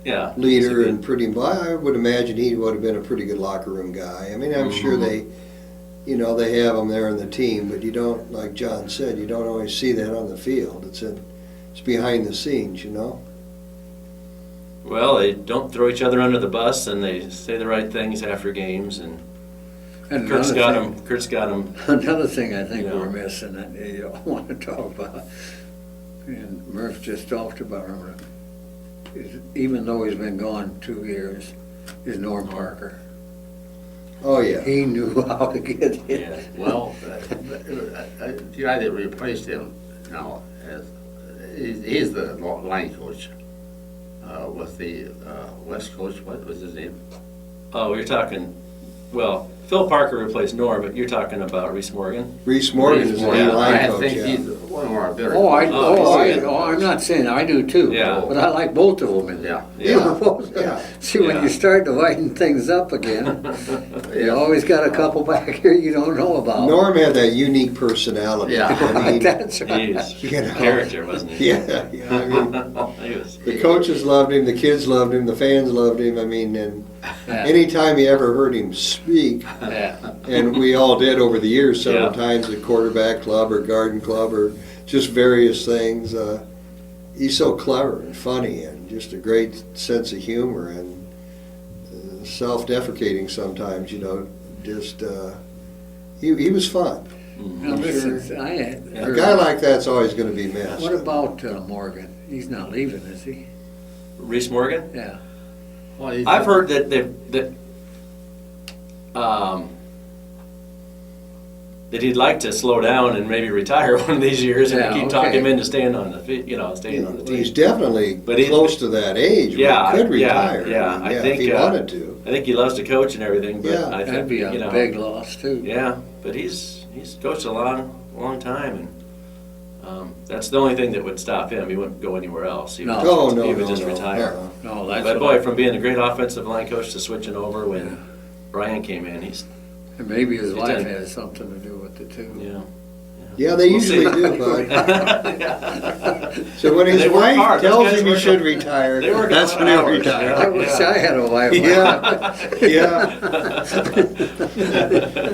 Yeah. leader he's a and pretty, well, I would imagine he would have been a pretty good locker room guy. I mean, I'm sure Mhm. they have him there in the team, but you don't, like John said, you don't always see that on the field. It's behind the scenes, Well, they don't throw each other under the bus, and they say the right things after games. And And Kurt's another got thing- him. Kurt's got him. Another thing I think Yeah. we're missing that you don't want to talk about, and Murph just talked about him, is even though he's been gone 2 years, is Norm Parker. Oh, yeah. He knew how to get it. Yeah. Well, the guy that replaced him now, he's the line coach with the West coach. What was his name? Oh, you're talking. Well, Phil Parker replaced Norm, but you're talking about Reese Morgan. Reese Morgan is the Yeah, new line I coach, think yeah. he's one of our better. Oh, I'm not saying I do too, Yeah. but I like both of them in Yeah. there. Yeah. See, when Yeah. you start dividing things up again, you always got a couple back here you don't know about. Norm had that unique personality. Yeah. I mean, That's right. He's You know. a character, wasn't he? yeah, I mean, He was. the coaches loved him, the kids loved him, the fans loved him. I mean, and Yeah. anytime you ever heard him speak, Yeah. and we all did over the years several Yeah. times at quarterback club or garden club or just various things. He's so clever and funny and just a great sense of humor and self-deprecating sometimes, just he was fun. Now, listen, I A guy like that's always going to be missed. what about Morgan? He's not leaving, is he? Reese Morgan? Yeah. Well, I've heard that that he'd like to slow down and maybe retire one of these years, and Yeah, keep talking okay. him into staying on the staying on the He's team. definitely But he's- close to that age Yeah, where he could yeah, retire. yeah. I if think, he wanted to. I think he loves to coach and everything, but Yeah. I think That'd be a you know, big loss too. Yeah, but he's coached a long time, and that's the only thing that would stop him. He wouldn't go anywhere else. He would No. just, Oh, no, he would no, just no. retire. No, that's But what boy, from being a great offensive line coach to switching over when Brian came in, he's and maybe his He wife did. has something to do with it too. yeah. Yeah, they We'll see. usually do, bud. So when his They work wife hard. Those tells guys him he work should hard. retire, They work a that's lot when of he'll hours. retire. I wish I had a wife. Yeah,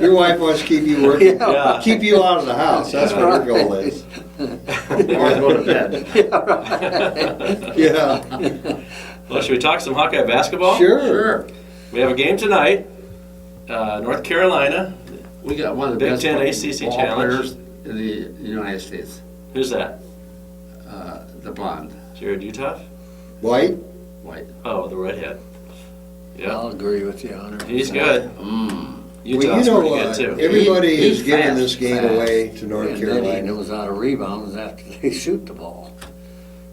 Your wife wants to keep you working, Yeah. keep you out of the house. That's what her goal is. Or go to bed. Yeah, Well, should we talk some Hawkeye basketball? sure. We have a game tonight. North Carolina. We got one of the Big best Ten ball ACC players challenge. in the United States. Who's that? The blonde, Jared Utah? White, white. Oh, the redhead. Yeah, I'll agree with you on it. he's good. Mm. Utah's well, you know pretty good what? too. Everybody He's is giving fast, this game fast. away to North And then he Carolina. knows how to rebound after they shoot the ball.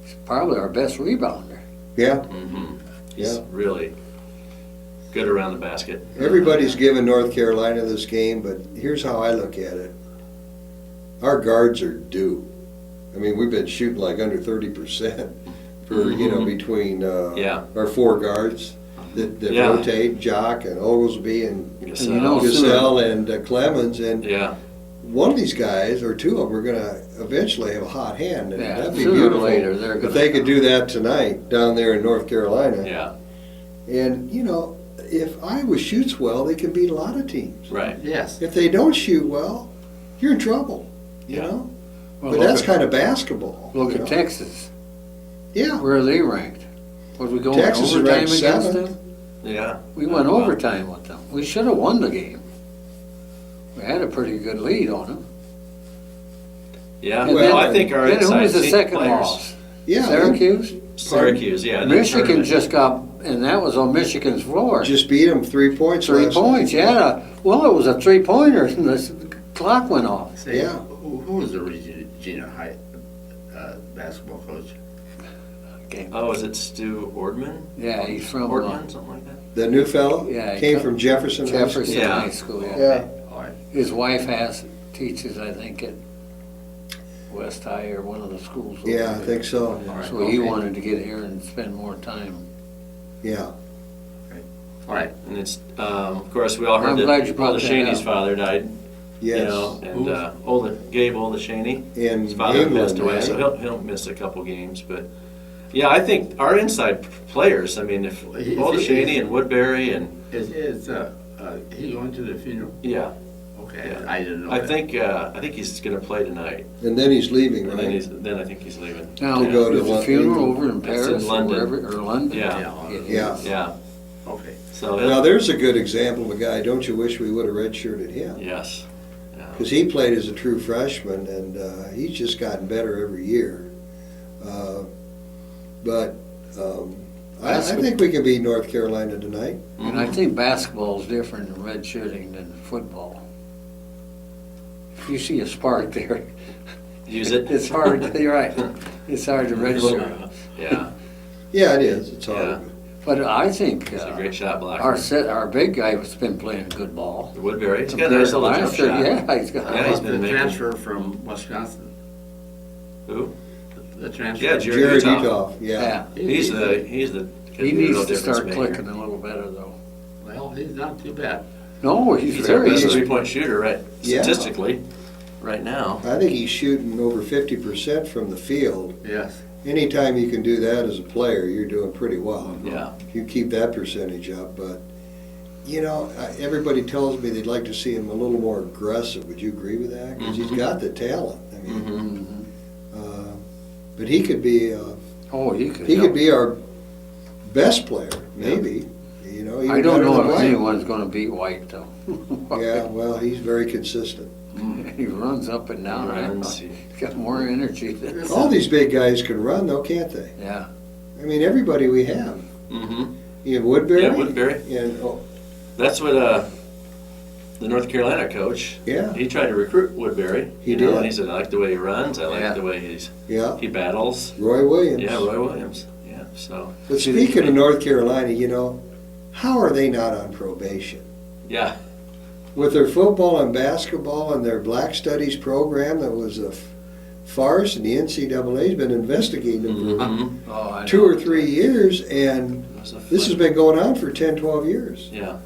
He's probably our best rebounder. Yeah, Mm-hmm. He's Yeah. really good around the basket. everybody's giving North Carolina this game, but here's how I look at it. Our guards are due. I mean, we've been shooting like under 30% for, between Yeah. our four guards that Yeah. rotate, Jock and Oglesby and So, you know, Gasell and Clemens. And yeah, one of these guys, or two of them, are going to eventually have a hot hand. And Yeah, that'd be sooner or beautiful later, they're if gonna they could come. do that tonight down there in North Carolina. yeah, And, if Iowa shoots well, they can beat a lot of teams. right. Yes. If they don't shoot well, you're in trouble, you Yeah. know? Well, But look that's at- kind of basketball. Look you at know? Texas. Yeah. Where are they ranked? Was we going Texas is overtime ranked against seventh. them? Yeah. We went Well, overtime with them. We should have won the game. We had a pretty good lead on them. Yeah, And well, then- I think our Then who inside was the seat second players. loss? Yeah. Syracuse? Syracuse, yeah. in the Michigan tournament. just got, and that was on Michigan's floor. Just beat them 3 points. 3 last night. points, yeah. Well, it was a 3-pointer and the clock went off. Say, Yeah. who was the Regina High basketball coach? Oh, is it Stu Ordman? Yeah, he's from Ordman, something like that. The new fellow Yeah, he came come- from Jefferson. High School. Jefferson Yeah. High School, yeah. Yeah. All right. His wife teaches, I think, at West High or one of the schools. over Yeah, I there. think so. All right. So he Okay. wanted to get here and spend more time. Yeah. All right. And it's, of course, we all heard I'm glad you that brought Ola that Shaney's up. father died. Yes. You know, and Gabe Ola Shaney, In his father England, passed away, right? so he'll miss a couple games. But yeah, I think our inside players. I mean, if He- Ola he- Shaney and Woodbury and Is he going to the funeral? yeah, Okay, Yeah. I didn't know I that. think he's going to play tonight, And then he's leaving, and then right? then I think he's leaving. Now, To go to is the Lon- funeral England. over in It's Paris in or London. wherever, or London? Yeah, It Yeah. is. yeah. Okay. So Now, there's a good example of a guy, don't you wish we would have redshirted him? yes, yeah. Because he played as a true freshman, and he's just gotten better every year. But I think we can beat North Carolina tonight. And I think basketball is different in red shirting than football. If you see a spark there, Use it. it's hard, you're right, it's hard to red shirt. Yeah, Yeah, it is. It's hard. Yeah. But I think he's a great shot blocker. our big guy has been playing good ball. Woodbury, he's got a Compared nice to little jump last year, shot. yeah, he's got. Yeah, he's The been making- transfer from Wisconsin. Who? The transfer. Yeah, Jared Utah. Utah. Yeah. Yeah, He's the kid he who's a needs to difference start maker. clicking a little better though. Well, he's not too bad. No, he's He's our very best good. three-point shooter, right? Yeah. Statistically, right now. I think he's shooting over 50% from the field. Yes. Anytime you can do that as a player, you're doing pretty well. Yeah. You keep that percentage up, but everybody tells me they'd like to see him a little more aggressive. Would you agree with that? Because he's got the talent. I mean, Mm-hmm. but he could be Oh, he could. he could be our best player, maybe. Even I don't better know than if White. anyone's gonna beat White though. Yeah, well, he's very consistent. He runs up and down. Runs. He's got more energy than. All these big guys can run, though, can't they? Yeah. I mean, everybody we have. Mm-hmm. In Woodbury? Yeah, Woodbury. And, oh, That's what the North Carolina coach. yeah, He tried to recruit Woodbury. He you know, did. And he said, "I like the way he runs. I like Yeah. the way yeah. he battles." Roy Williams. Yeah, Roy Williams. Yeah. So. But speaking of North Carolina, you know, how are they not on probation? Yeah. With their football and basketball and their Black Studies program that was a farce, and the NCAA's been investigating them for Mhm. Oh, I 2 know. or 3 years, and It was a this has fun- been going on for 10, 12 years. Yeah.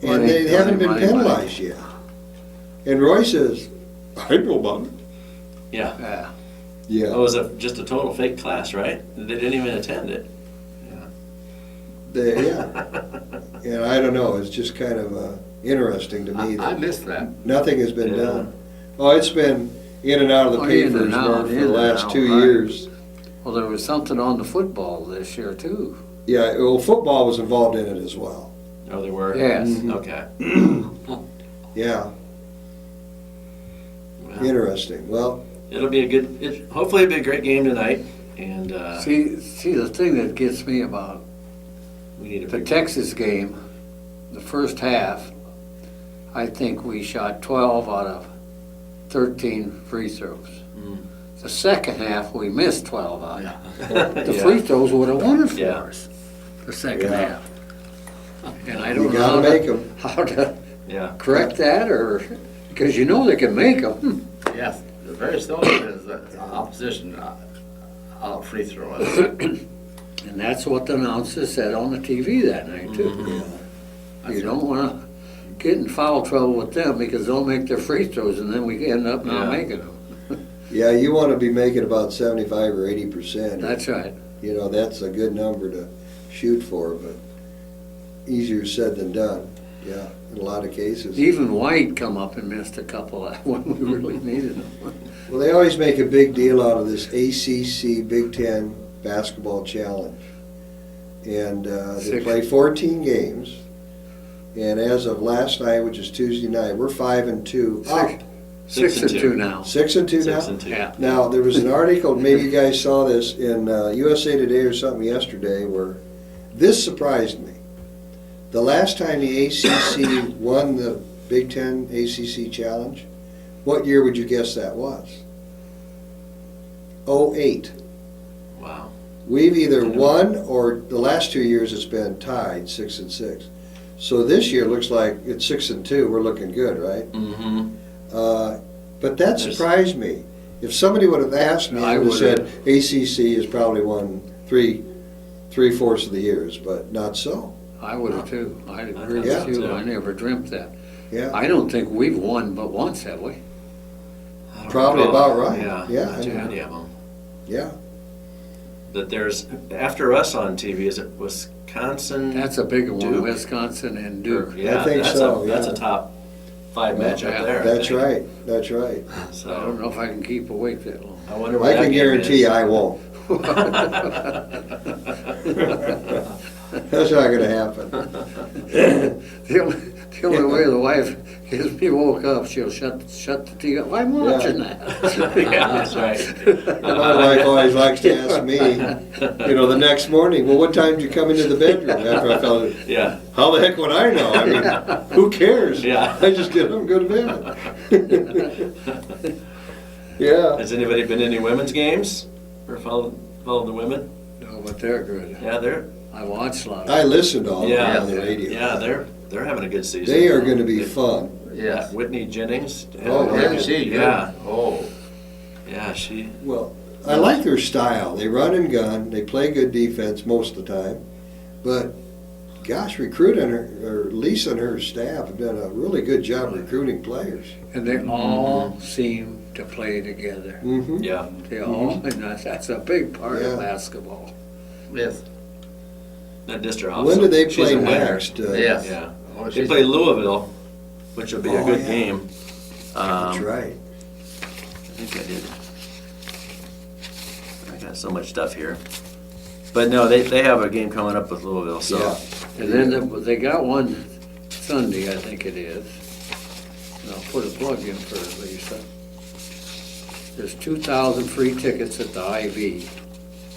And they haven't been money. penalized yet. And Roy says, I know about it. Yeah. Yeah. It Yeah. was just a total fake class, right? They didn't even attend it. Yeah. And I don't know, it's just kind of interesting to me I that missed that. nothing has been Yeah. done. Oh, it's been in and out of the Oh, in and papers out, Mark, for in the and last out, 2 right. years. Well, there was something on the football this year too. Yeah, well, football was involved in it as well. Oh, they were. Yes. Mhm. Okay. Yeah, Well, interesting. Well, it'll be a good. Hopefully, it'll be a great game tonight, and See, the thing that gets me about we need a the big. Texas game, the first half, I think we shot 12 out of 13 free throws. Mm. The second half, we missed 12 out. The Yeah. free throws would have won it for Yeah. us, the second Yeah. half. And I you don't know gotta make them. how to Yeah. correct that, or, because you know they can make them. Yes, very seldom is the opposition free throw. And that's what the announcer said on the TV that night too. Mm-hmm. You don't wanna get in foul trouble with them because they'll make their free throws and then we end up not Yeah. making them. Yeah, you want to be making about 75 or 80%. That's right. You know, that's a good number to shoot for, but easier said than done. Yeah, in a lot of cases. Even White come up and missed a couple when we really needed them. Well, they always make a big deal out of this ACC Big Ten basketball challenge. And they Six. play 14 games. And as of last night, which is Tuesday night, we're 5-2. Up. 6-2 now. 6-2 now? 6-2. Yeah. Now, there was an article, maybe you guys saw this, in USA Today or something yesterday, where this surprised me. The last time the ACC won the Big Ten ACC Challenge, what year would you guess that was? 08. Wow. We've either won, or the last 2 years it's been tied, 6-6. So this year looks like it's 6-2, we're looking good, right? Mm-hmm. But that surprised me. If somebody would have asked me, I would have said ACC has probably won three-fourths of the years, but not so. I would have too. I agree Yeah. with you. I never dreamt that. Yeah, I don't think we've won but once, have we? I don't Probably recall. about right. Yeah. Yeah, Not too I know. many of them. yeah. But there's after us on TV. Is it Wisconsin? That's a big one, Duke. Wisconsin and Duke. Yeah, I think that's so, That's yeah. a top 5 Well, matchup there. I That's think. right, that's right. I don't So know if I can keep awake that long. I wonder what I that can game guarantee is. you I won't. That's not gonna happen. The only way the wife gets me woke up, she'll shut the TV up. I'm watching that. Yeah, that's right. My wife always likes to ask me, the next morning, well, what time did you come into the bedroom after I fell asleep? Yeah, How the heck would I know? I mean, who cares? Yeah. I just get up and go to bed. Yeah. has anybody been to any women's games or followed the women? No, but they're good. Yeah, they're I watched a lot. I listen to all of Yeah. them on the radio. yeah they're having a good season. They are going to be fun. Yes. Whitney Jennings. Oh, Yeah, yeah. she good. Yeah, Oh, yeah, she. Well, I like their style. They run and gun. They play good defense most of the time. But, gosh, recruiting her, or Lisa and her staff have done a really good job recruiting players. And they all seem to play together. Mm-hmm. Yeah, They all, and that's a big part Yeah. of basketball. yes, that district. When do they She's play a winner. next? yes. Yeah, Oh, they she's- play Louisville, which will be a Oh, good yeah. game. That's right. I think I did. I got so much stuff here. But no, they have a game coming up with Louisville, so. Yeah. And then they got one Sunday, I think it is. And I'll put a plug in for Lisa. There's 2,000 free tickets at the IV.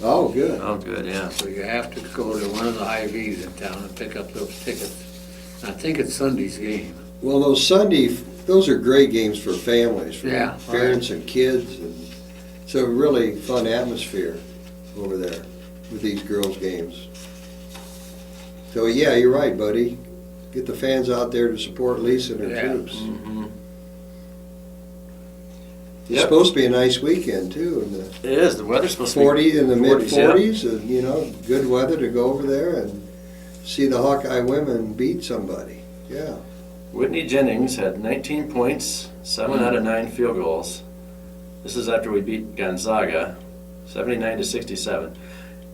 Oh, good. Oh, good, yeah. So you have to go to one of the Hy-Vees in town and pick up those tickets. I think it's Sunday's game. Well, those are great games for families, for Yeah, parents and kids, and it's a really fun atmosphere over there with these girls' games. So yeah, you're right, buddy. Get the fans out there to support Lisa and her Yeah. troops. Mm-hmm. It's Yep. supposed to be a nice weekend too, in the It is, the weather's supposed to be 40 in the mid 40s, yeah. 40s, and good weather to go over there and see the Hawkeye women beat somebody. Yeah. Whitney Jennings had 19 points, 7 out of 9 field goals. This is after we beat Gonzaga, 79 to 67.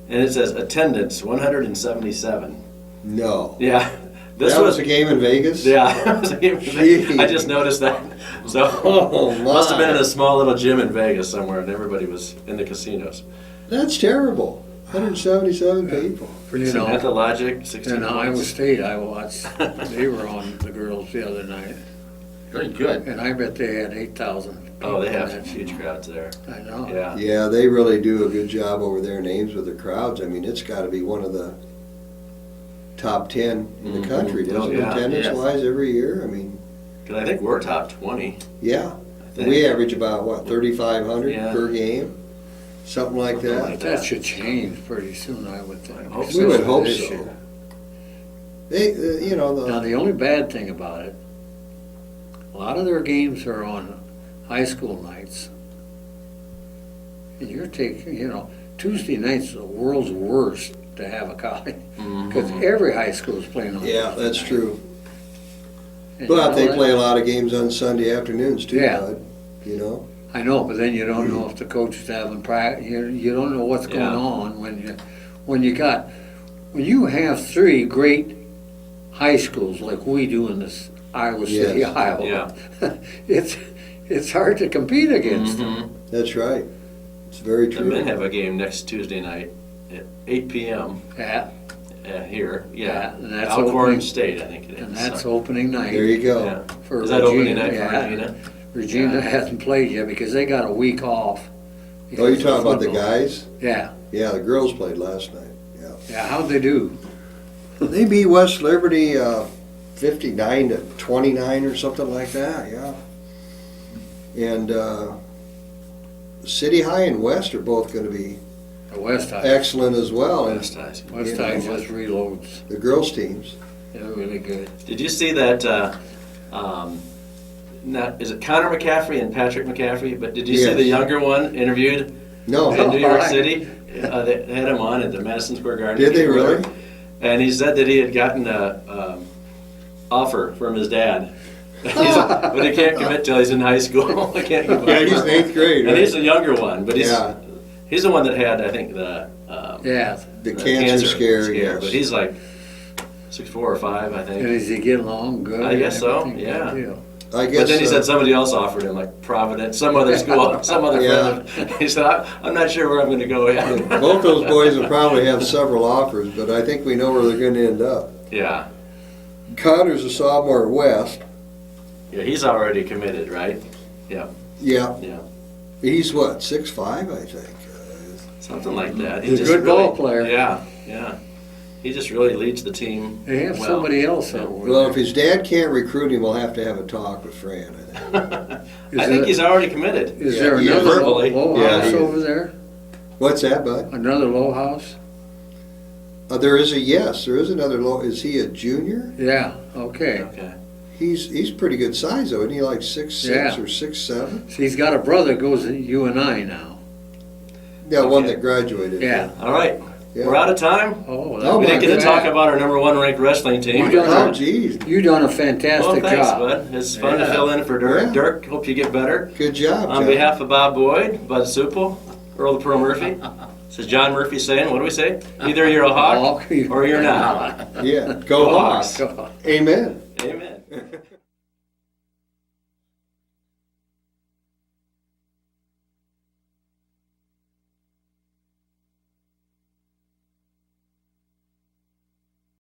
And it says attendance 177. No. Yeah. This That was a game in Vegas? Yeah, it was a game. Gee. I just noticed that. So Oh, my. must have been in a small little gym in Vegas somewhere, and everybody was in the casinos. That's terrible. 177 people. You know, At the Logic, 16 in Iowa points. State, I watched, they were on the girls the other night, Very good. and I bet they had 8,000. Oh, they have people. huge crowds there. I know. Yeah. Yeah, they really do a good job over there in Ames with the crowds. I mean, it's got to be one of the top 10 in the Mhm. country, doesn't it, Yeah. attendance-wise every year? I mean, Because I think we're top 20. yeah. I think. We average about, what, 3,500 Yeah. per game? Something like Something that. like That should change pretty soon, I would think. I hope We would so. hope This so. year. They, Now, the only bad thing about it, a lot of their games are on high school nights. And you're taking, Tuesday night's the world's worst to have a college, because Mhm. every high school is playing on. yeah, Tuesday that's night. true. And But you they know play that- a lot of games on Sunday afternoons too, Yeah. Bud. I know, but then you don't know if the coach is having practice, you don't know what's going Yeah. on when you have 3 great high schools like we do in this Iowa City, Yes. Iowa. It's hard to compete against them. Mhm. That's right. It's very The true. men have a game next Tuesday night at 8 p.m. Yeah, Here. Yeah, Yeah. and that's Alcorn opening- State, I think it is. and that's So, opening There night you go. yeah. for Is that opening Regina. night for Yeah. Regina? Regina Yeah. hasn't played yet because they got a week off. Oh, you're because of talking about the football. guys? Yeah, Yeah, the girls played last night. yeah, how'd they do? They beat West Liberty 59 to 29 or something like that, yeah. And City High and West are both going to be The West High. excellent as well. And West High. West High just reloads. the girls' teams. They're really good. Did you see that? Is it Connor McCaffrey and Patrick McCaffrey? But did you see Yes. the younger one interviewed No, in New York Right. City? They had him on at the Madison Square Garden. did they really? And he said that he had gotten a offer from his dad. But he can't commit till he's in high school. I can't give Yeah, he's in 8th grade, And right? he's the younger one, but Yeah. he's the one that had, I think, the Yeah, The cancer scare, yes. But he's like 6'4" or 5", I and think. does he get along good? I guess and so, everything? yeah. Good deal. I guess. But then he said somebody else offered him, like Providence, some other school, some other Yeah. friend. He said, I'm not sure where I'm going to go yet. both those boys will probably have several offers, but I think we know where they're going to end up. Yeah. Connor's a sophomore at West. Yeah, he's already committed, right? Yeah. Yeah. He's what, 6'5", I think. Something like that. He's a good ball player. Yeah, yeah. He just really leads the team. They have well. somebody else over Well, if there. his dad can't recruit him, we'll have to have a talk with Fran, I think. I think he's already committed. Is Yeah, there he is. another Verbally. low Yeah, house he is. over there? What's that, bud? Another low house? There is another low. Is he a junior? Yeah, okay. Okay. He's pretty good size though, isn't he? Like 6'6" Yeah. or 6'7"? So he's got a brother goes to UNI now. Yeah, one Okay. that graduated. Yeah. All right. Yeah. We're out of time. Oh, Oh, We my didn't get to God. talk about our number 1 ranked wrestling team. You Oh, geez. You done a Well, fantastic thanks, job. bud. It's fun to Yeah. fill in for Dirk. Yeah. Dirk, hope you get better. Good job, On John. behalf of Bob Boyd, Bud Supple, Earl the Pearl Murphy, this is John Murphy saying, what do we say? Either you're a hawk Hawk. or you're not. Yeah, go Go Hawks. Hawks. Amen. Amen.